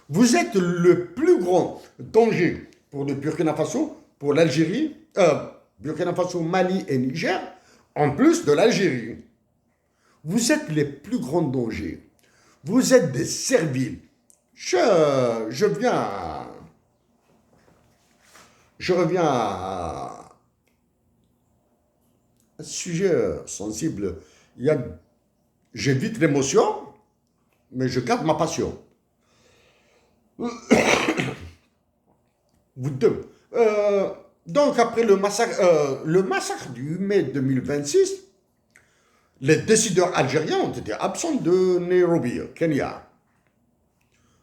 vous êtes le plus grand danger pour le Burkina Faso, pour l'Algérie, Burkina Faso, Mali et Niger, en plus de l'Algérie. Vous êtes les plus grands dangers. Vous êtes des serviles. Je reviens à un sujet sensible. J'évite l'émotion, mais je garde ma passion. Vous deux. Donc, après le massacre du 8 mai 2026, les décideurs algériens ont été absents de Nairobi, Kenya.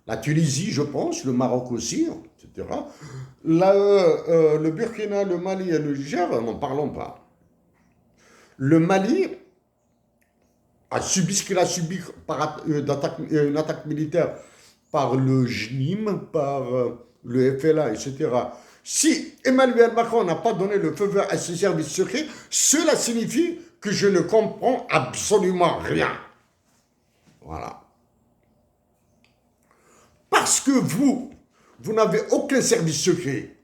La Tunisie, je pense, le Maroc aussi, etc. Le Burkina, le Mali et le Niger, n'en parlons pas. Le Mali a subi ce qu'il a subi par une attaque militaire par le JNIM, par le FLA, etc. Si Emmanuel Macron n'a pas donné le feu vert à ses services secrets, cela signifie que je ne comprends absolument rien. Voilà. Parce que vous n'avez aucun service secret.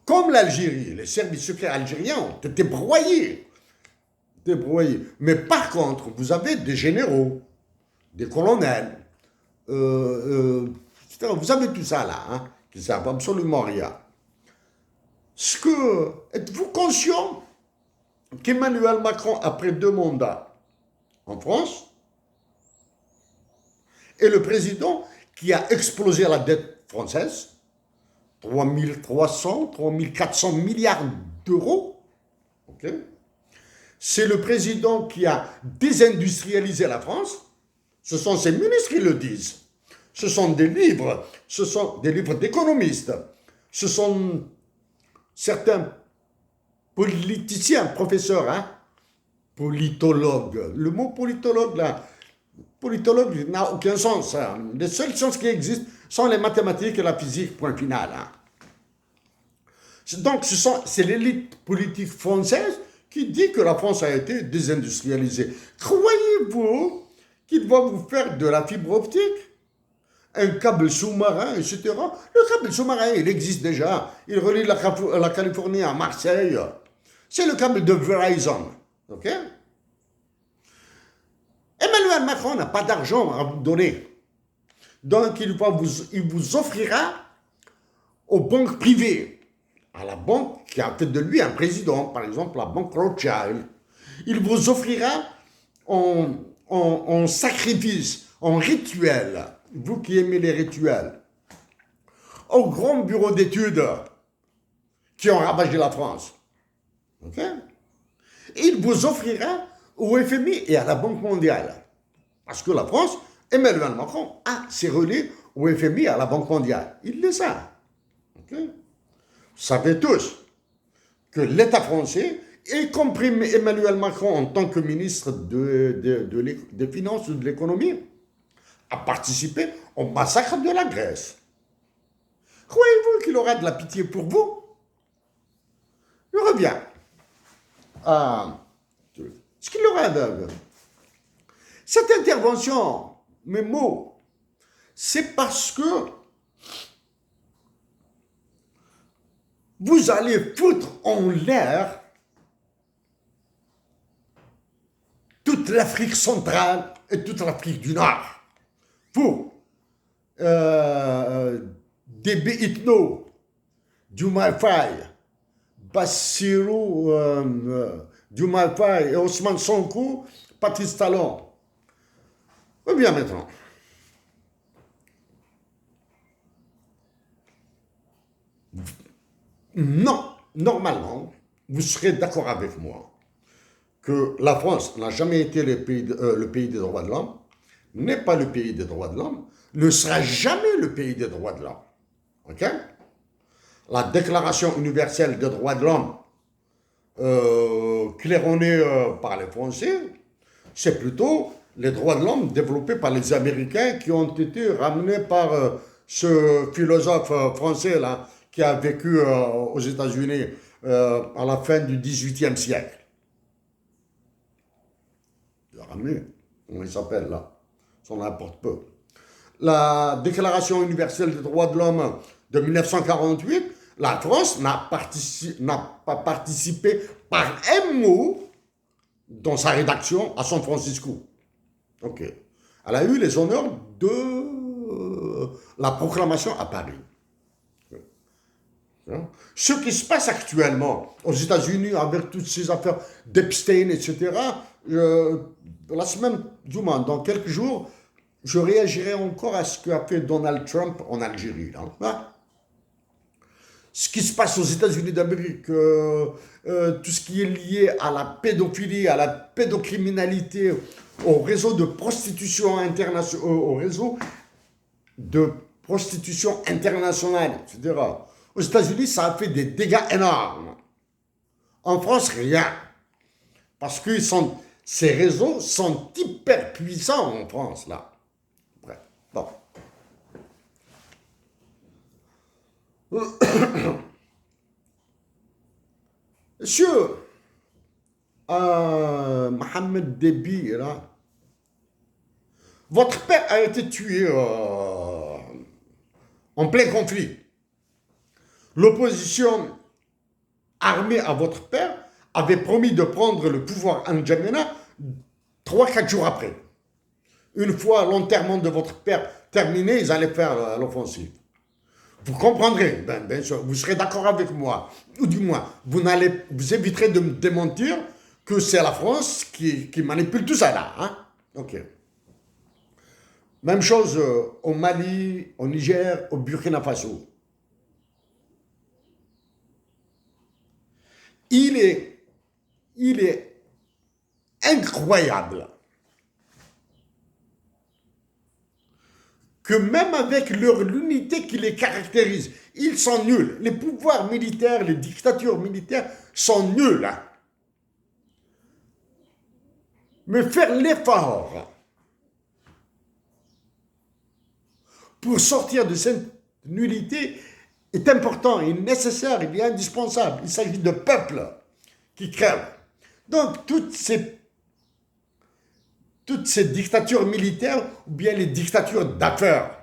Comme l'Algérie, les services secrets algériens ont été broyés. Mais par contre, vous avez des généraux, des colonels, etc. Vous avez tout ça là, hein, qui ne servent absolument à rien. Êtes-vous conscient qu'Emmanuel Macron, après 2 mandats en France, est le président qui a explosé la dette française, 3300, 3400 milliards d'euros. Okay. C'est le président qui a désindustrialisé la France. Ce sont ses ministres qui le disent. Ce sont des livres d'économistes. Ce sont certains politiciens, professeurs, hein, politologues. Le mot politologue, là, politologue n'a aucun sens. Hein. Les seules sciences qui existent sont les mathématiques et la physique, point final. Hein. Donc, c'est l'élite politique française qui dit que la France a été désindustrialisée. Croyez-vous qu'il va vous faire de la fibre optique, un câble sous-marin, etc. Le câble sous-marin, il existe déjà. Il relie la Californie à Marseille. C'est le câble de Verizon. OK? Emmanuel Macron n'a pas d'argent à vous donner. Donc, il vous offrira aux banques privées, à la banque qui a fait de lui un président, par exemple la banque Rothschild. Il vous offrira en sacrifice, en rituel, vous qui aimez les rituels, au grand bureau d'études qui ont ravagé la France. Okay? Il vous offrira au FMI et à la Banque mondiale. Parce que la France, Emmanuel Macron a ses relais au FMI et à la Banque mondiale. Il le sait. Okay? Vous savez tous que l'État français, y compris Emmanuel Macron en tant que ministre des Finances ou de l'économie, a participé au massacre de la Grèce. Croyez-vous qu'il aura de la pitié pour vous? Je reviens à ce qu'il aura de... Cette intervention, mes mots, c'est parce que vous allez foutre en l'air toute l'Afrique centrale et toute l'Afrique du Nord. Pour Déby Itno, Diomaye Faye, Bassirou Diomaye Faye et Ousmane Sonko, Patrice Talon. Eh bien maintenant, non, normalement, vous serez d'accord avec moi que la France n'a jamais été le pays des droits de l'homme, n'est pas le pays des droits de l'homme, ne sera jamais le pays des droits de l'homme. Ok? La Déclaration universelle des droits de l'homme, claironnée par les Français, c'est plutôt les droits de l'homme développés par les Américains qui ont été ramenés par ce philosophe français là, qui a vécu aux États-Unis à la fin du XVIIIe siècle. Il a ramené, comment il s'appelle là? Ça n'importe peu. La Déclaration universelle des droits de l'homme de 1948, la France n'a pas participé par un mot dans sa rédaction à San Francisco. Ok. Elle a eu les honneurs de la proclamation à Paris. Ce qui se passe actuellement aux États-Unis avec toutes ces affaires d'Epstein, etc., la semaine, du moins, dans quelques jours, je réagirai encore à ce qu'a fait Donald Trump en Algérie. Là. ce qui se passe aux États-Unis d'Amérique, tout ce qui est lié à la pédophilie, à la pédocriminalité, au réseau de prostitution internationale, au réseau de prostitution internationale, etc. Aux États-Unis, ça a fait des dégâts énormes. En France, rien. Parce que ces réseaux sont hyper puissants en France, là. Bref, bon. Monsieur Mohamed Déby, là, votre père a été tué en plein conflit. L'opposition armée à votre père avait promis de prendre le pouvoir en N'Djamena 3-4 jours après. Une fois l'enterrement de votre père terminé, ils allaient faire l'offensive. Vous comprendrez, bien sûr, vous serez d'accord avec moi, ou du moins, vous éviterez de me démentir que c'est la France qui manipule tout ça là. Hein? Ok. Même chose au Mali, au Niger, au Burkina Faso. Il est incroyable que même avec l'unité qui les caractérise, ils sont nuls. Les pouvoirs militaires, les dictatures militaires sont nuls. Mais faire l'effort pour sortir de cette nullité est important, est nécessaire, il est indispensable. Il s'agit de peuples qui crèvent. Donc, toutes ces dictatures militaires, ou bien les dictatures d'affaires,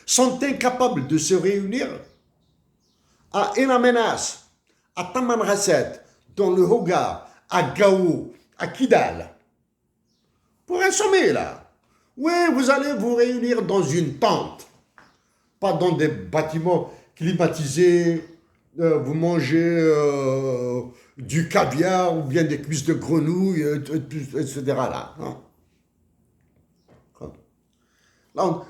sont incapables de se réunir à N'Amenas, à Tamanrasset, dans le Hogar, à Gao, à Kidal, pour un sommet, là. Oui, vous allez vous réunir dans une tente, pas dans des bâtiments climatisés, vous mangez du caviar ou bien des cuisses de grenouille, etc. Là, hein. Là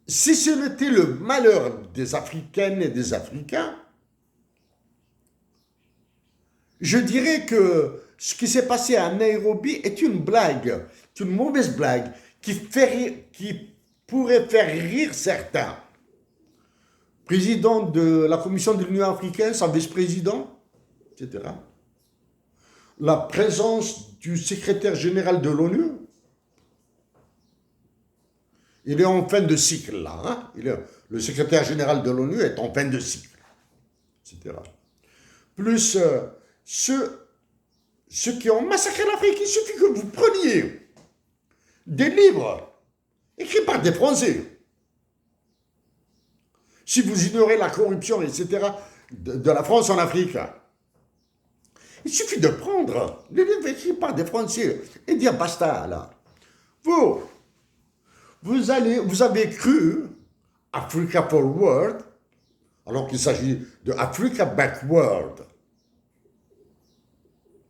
si ce n'était le malheur des Africaines et des Africains, je dirais que ce qui s'est passé à Nairobi est une blague, une mauvaise blague qui pourrait faire rire certains. Président de la Commission de l'Union africaine, sa vice-président, etc. La présence du secrétaire général de l'ONU, il est en fin de cycle là. Hein? Le secrétaire général de l'ONU est en fin de cycle, etc. Plus ceux qui ont massacré l'Afrique, il suffit que vous preniez des livres écrits par des Français. Si vous ignorez la corruption, etc., de la France en Afrique, il suffit de prendre les livres écrits par des Français et dire basta, là. Vous avez cru Africa Forward, alors qu'il s'agit de Africa Backward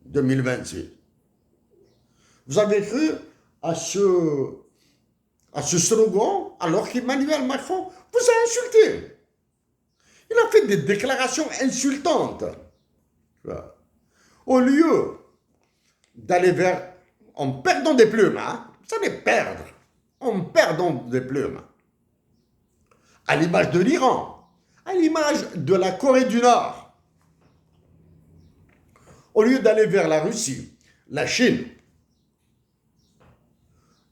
2026. Vous avez cru à ce slogan, alors qu'Emmanuel Macron vous a insulté. Il a fait des déclarations insultantes. Au lieu d'aller vers, en perdant des plumes, hein, ça n'est perdre, en perdant des plumes, à l'image de l'Iran, à l'image de la Corée du Nord, au lieu d'aller vers la Russie, la Chine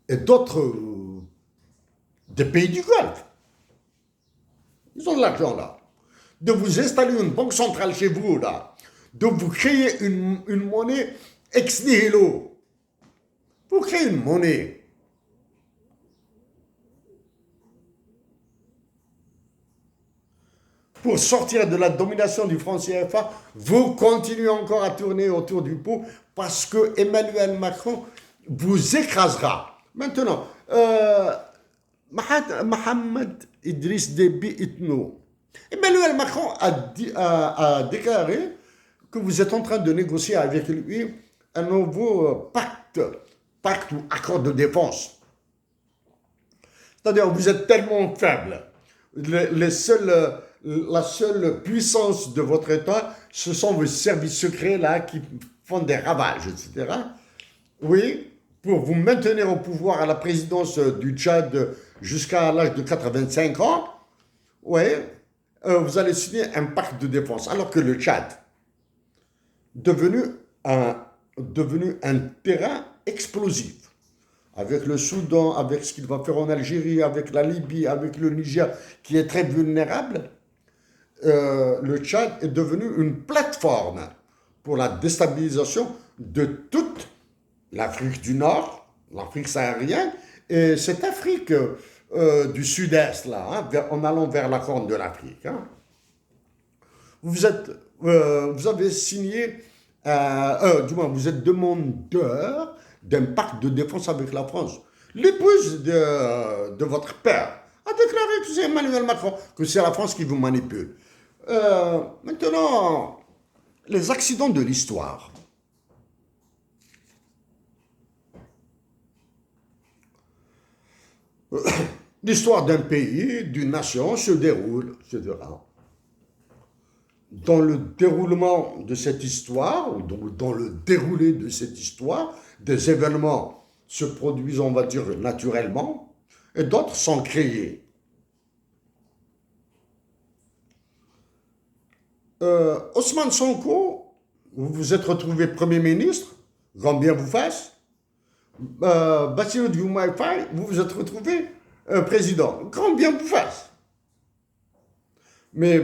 et d'autres des pays du Golfe, ils ont de l'argent là, de vous installer une banque centrale chez vous là, de vous créer une monnaie ex nihilo. Vous créez une monnaie. Pour sortir de la domination du franc CFA, vous continuez encore à tourner autour du pot parce que Emmanuel Macron vous écrasera. Maintenant, Mohamed Idriss Déby Itno. Emmanuel Macron a déclaré que vous êtes en train de négocier avec lui un nouveau pacte ou accord de défense. C'est-à-dire, vous êtes tellement faible, la seule puissance de votre État, ce sont vos services secrets là qui font des ravages, etc. Oui, pour vous maintenir au pouvoir à la présidence du Tchad jusqu'à l'âge de 85 ans, oui, vous allez signer un pacte de défense. Alors que le Tchad, devenu un, devenu un terrain explosif, avec le Soudan, avec ce qu'il va faire en Algérie, avec la Libye, avec le Niger, qui est très vulnérable, le Tchad est devenu une plateforme pour la déstabilisation de toute l'Afrique du Nord, l'Afrique saharienne, et cette Afrique du Sud-Est, là, hein, en allant vers la Corne de l'Afrique. Hein. Vous avez signé, du moins, vous êtes demandeur d'un pacte de défense avec la France. L'épouse de votre père a déclaré que c'est Emmanuel Macron, que c'est la France qui vous manipule. Maintenant, les accidents de l'histoire. L'histoire d'un pays, d'une nation se déroule, etc. Dans le déroulement de cette histoire, ou dans le déroulé de cette histoire, des événements se produisent, on va dire, naturellement, et d'autres sont créés. Ousmane Sonko, vous vous êtes retrouvé Premier ministre, grand bien vous fasse. Bassirou Diomaye Faye, vous vous êtes retrouvé président, grand bien vous fasse. Mais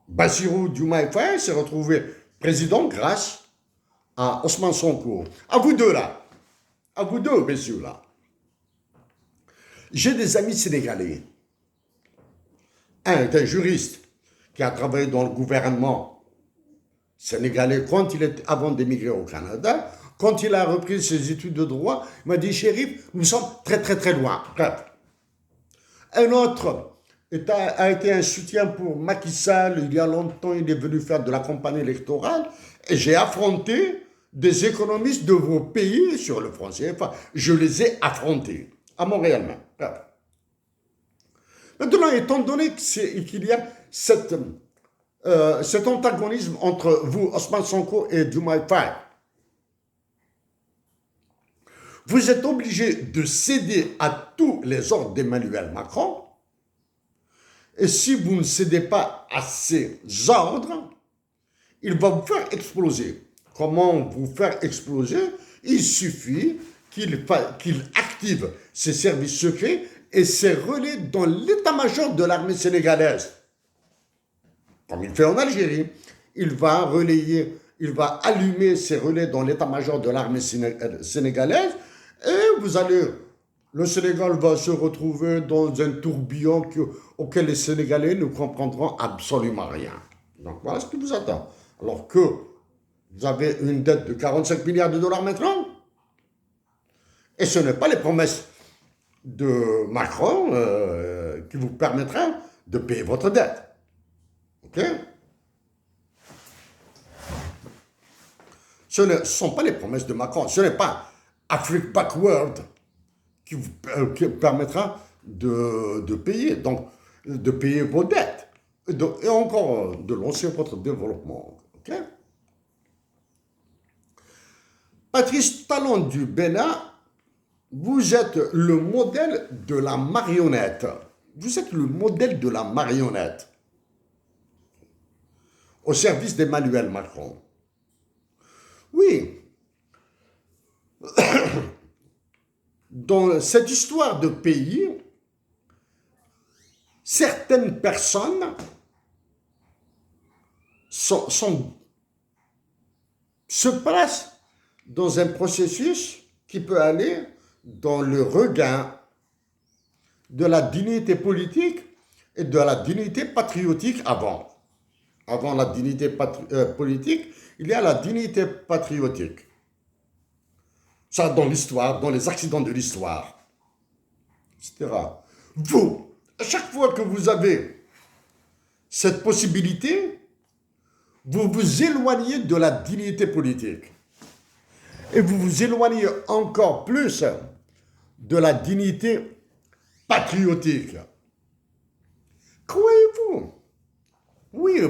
Bassirou Diomaye Faye s'est retrouvé président grâce à Ousmane Sonko. À vous deux là, à vous deux messieurs là. J'ai des amis sénégalais. Un est un juriste qui a travaillé dans le gouvernement sénégalais avant d'émigrer au Canada. Quand il a repris ses études de droit, il m'a dit, Chérif, nous sommes très très très loin. Bref. Un autre a été un soutien pour Macky Sall. Il y a longtemps, il est venu faire de la campagne électorale. Et j'ai affronté des économistes de vos pays sur le franc CFA. Je les ai affrontés à Montréal même. Bref. Maintenant, étant donné qu'il y a cet antagonisme entre vous, Ousmane Sonko et Diomaye Faye, vous êtes obligé de céder à tous les ordres d'Emmanuel Macron. Et si vous ne cédez pas à ces ordres, il va vous faire exploser. Comment vous faire exploser? Il suffit qu'il active ses services secrets et ses relais dans l'état-major de l'armée sénégalaise. Comme il fait en Algérie. Il va allumer ses relais dans l'état-major de l'armée sénégalaise et le Sénégal va se retrouver dans un tourbillon auquel les Sénégalais ne comprendront absolument rien. Donc voilà ce qui vous attend. Alors que vous avez une dette de 45 milliards de dollars maintenant, et ce n'est pas les promesses de Macron qui vous permettra de payer votre dette. Ok? Ce ne sont pas les promesses de Macron, ce n'est pas Afrique Backward qui vous permettra de payer, donc de payer vos dettes et encore de lancer votre développement. Ok? Patrice Talon du Bénin, vous êtes le modèle de la marionnette. Vous êtes le modèle de la marionnette au service d'Emmanuel Macron. Oui. Dans cette histoire de pays, certaines personnes se placent dans un processus qui peut aller dans le regain de la dignité politique et de la dignité patriotique avant. Avant la dignité politique, il y a la dignité patriotique. Ça, dans l'histoire, dans les accidents de l'histoire, etc. Vous, à chaque fois que vous avez cette possibilité, vous vous éloignez de la dignité politique. Et vous vous éloignez encore plus de la dignité patriotique. Croyez-vous? Oui,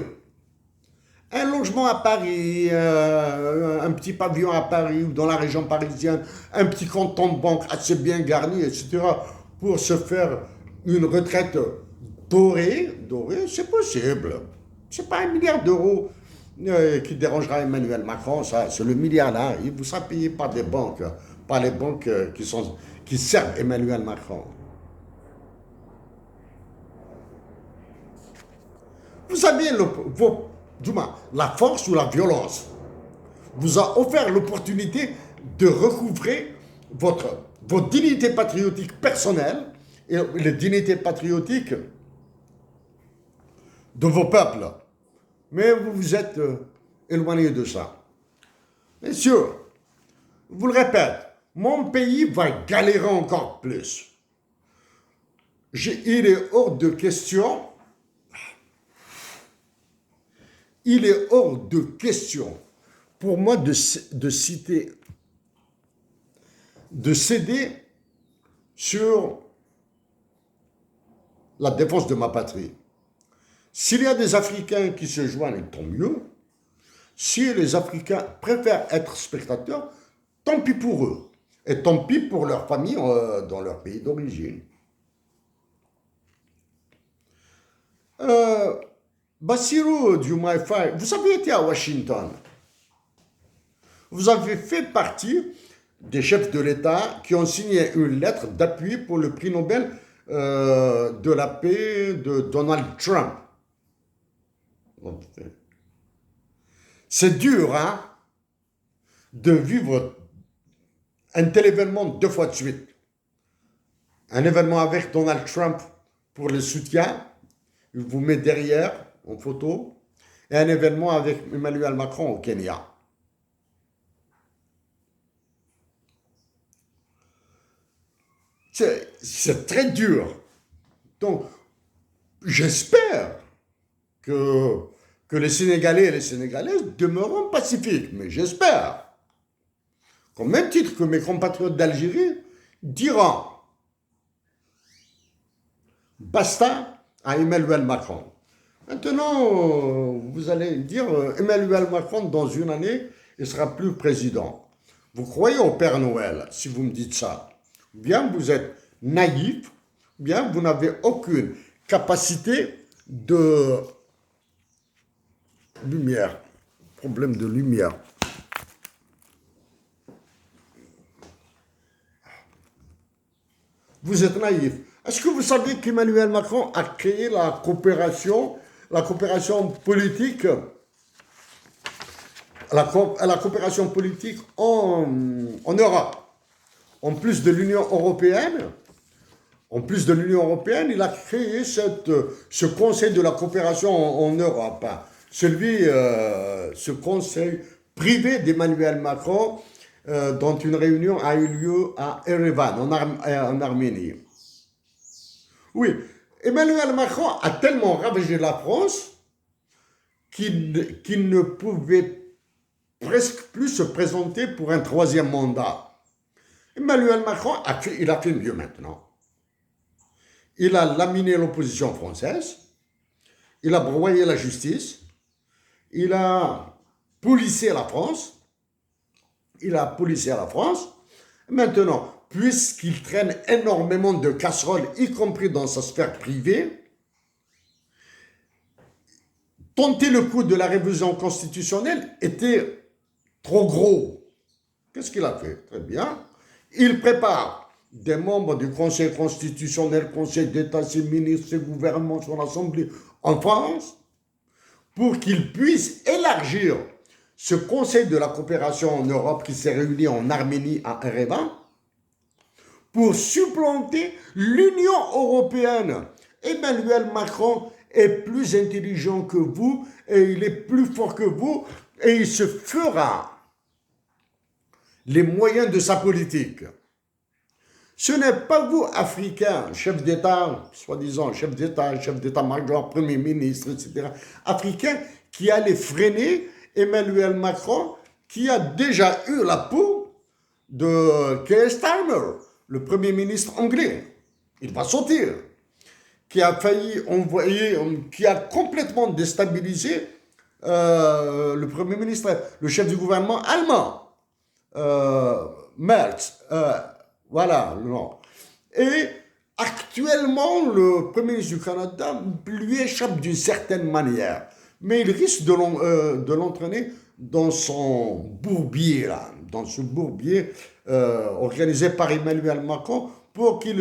un logement à Paris, un petit pavillon à Paris ou dans la région parisienne, un petit compte en banque assez bien garni, etc., pour se faire une retraite dorée, c'est possible. C'est pas 1 milliard d'euros qui dérangera Emmanuel Macron, ça, c'est le milliard là. Il vous sera payé par des banques, par les banques qui servent Emmanuel Macron. Vous avez du moins, la force ou la violence vous a offert l'opportunité de recouvrer votre dignité patriotique personnelle et les dignités patriotiques de vos peuples. Mais vous vous êtes éloigné de ça. Messieurs, je vous le répète, mon pays va galérer encore plus. Il est hors de question, il est hors de question pour moi de céder sur la défense de ma patrie. S'il y a des Africains qui se joignent, tant mieux. Si les Africains préfèrent être spectateurs, tant pis pour eux. Et tant pis pour leur famille dans leur pays d'origine. Bassirou Diomaye Faye, vous avez été à Washington. Vous avez fait partie des chefs de l'État qui ont signé une lettre d'appui pour le prix Nobel de la paix de Donald Trump. C'est dur, hein, de vivre un tel événement 2 fois de suite. Un événement avec Donald Trump pour le soutien, il vous met derrière en photo, et un événement avec Emmanuel Macron au Kenya. C'est très dur. Donc, j'espère que les Sénégalais et les Sénégalaises demeureront pacifiques, mais j'espère. Au même titre que mes compatriotes d'Algérie diront basta à Emmanuel Macron. Maintenant, vous allez dire Emmanuel Macron, dans une année, il ne sera plus président. Vous croyez au Père Noël, si vous me dites ça. Bien, vous êtes naïf, bien, vous n'avez aucune capacité de lumière. Problème de lumière. Vous êtes naïf. Est-ce que vous savez qu'Emmanuel Macron a créé la coopération politique, la coopération politique en Europe? En plus de l'Union européenne, il a créé ce Conseil de la coopération en Europe. Ce conseil privé d'Emmanuel Macron, dont une réunion a eu lieu à Erevan, en Arménie. Oui, Emmanuel Macron a tellement ravagé la France qu'il ne pouvait presque plus se présenter pour un 3e mandat. Emmanuel Macron a fait mieux maintenant. Il a laminé l'opposition française, il a broyé la justice, il a policé la France, Maintenant, puisqu'il traîne énormément de casseroles, y compris dans sa sphère privée, tenter le coup de la révision constitutionnelle était trop gros. Qu'est-ce qu'il a fait? Très bien. Il prépare des membres du Conseil constitutionnel, Conseil d'État, ses ministres, ses gouvernements, son assemblée en France, pour qu'ils puissent élargir ce Conseil de la coopération en Europe qui s'est réuni en Arménie à Erevan, pour supplanter l'Union européenne. Emmanuel Macron est plus intelligent que vous et il est plus fort que vous et il se fera les moyens de sa politique. Ce n'est pas vous, Africains, chef d'État, soi-disant chef d'État-major, Premier ministre, etc., Africains, qui allez freiner Emmanuel Macron, qui a déjà eu la peau de Keir Starmer, le Premier ministre anglais. Il va sortir. qui a failli envoyer, qui a complètement déstabilisé le Premier ministre, le chef du gouvernement allemand, Merz. Voilà, non. Et actuellement, le Premier ministre du Canada lui échappe d'une certaine manière, mais il risque de l'entraîner dans son bourbier, là, dans ce bourbier organisé par Emmanuel Macron pour qu'il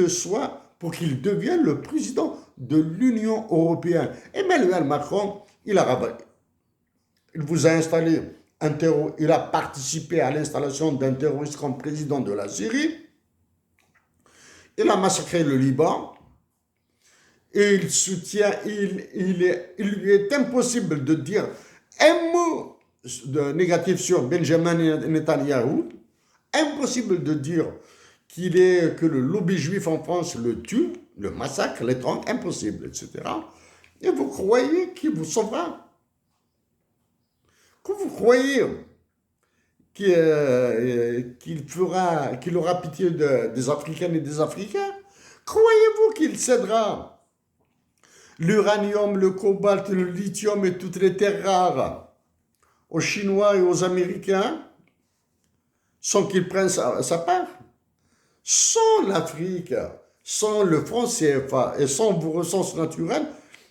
devienne le président de l'Union européenne. Emmanuel Macron, il vous a installé il a participé à l'installation d'un terroriste comme président de la Syrie. Il a massacré le Liban. Et il soutient, il lui est impossible de dire un mot négatif sur Benjamin Netanyahou. Impossible de dire que le lobby juif en France le tue, le massacre, l'étrangle, impossible, etc. Et vous croyez qu'il vous sauvera? Que vous croyez qu'il aura pitié des Africaines et des Africains? Croyez-vous qu'il cédera l'uranium, le cobalt, le lithium et toutes les terres rares aux Chinois et aux Américains sans qu'ils prennent sa part? Sans l'Afrique, sans le franc CFA et sans vos ressources naturelles,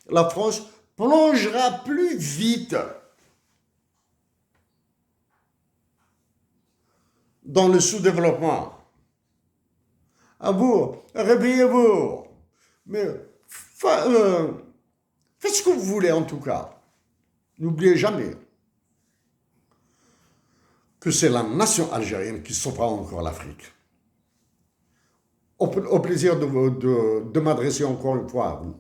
la France plongera plus vite dans le sous-développement. À vous, réveillez-vous. Mais faites ce que vous voulez en tout cas. N'oubliez jamais que c'est la nation algérienne qui sauvera encore l'Afrique. Au plaisir de m'adresser encore une fois à vous.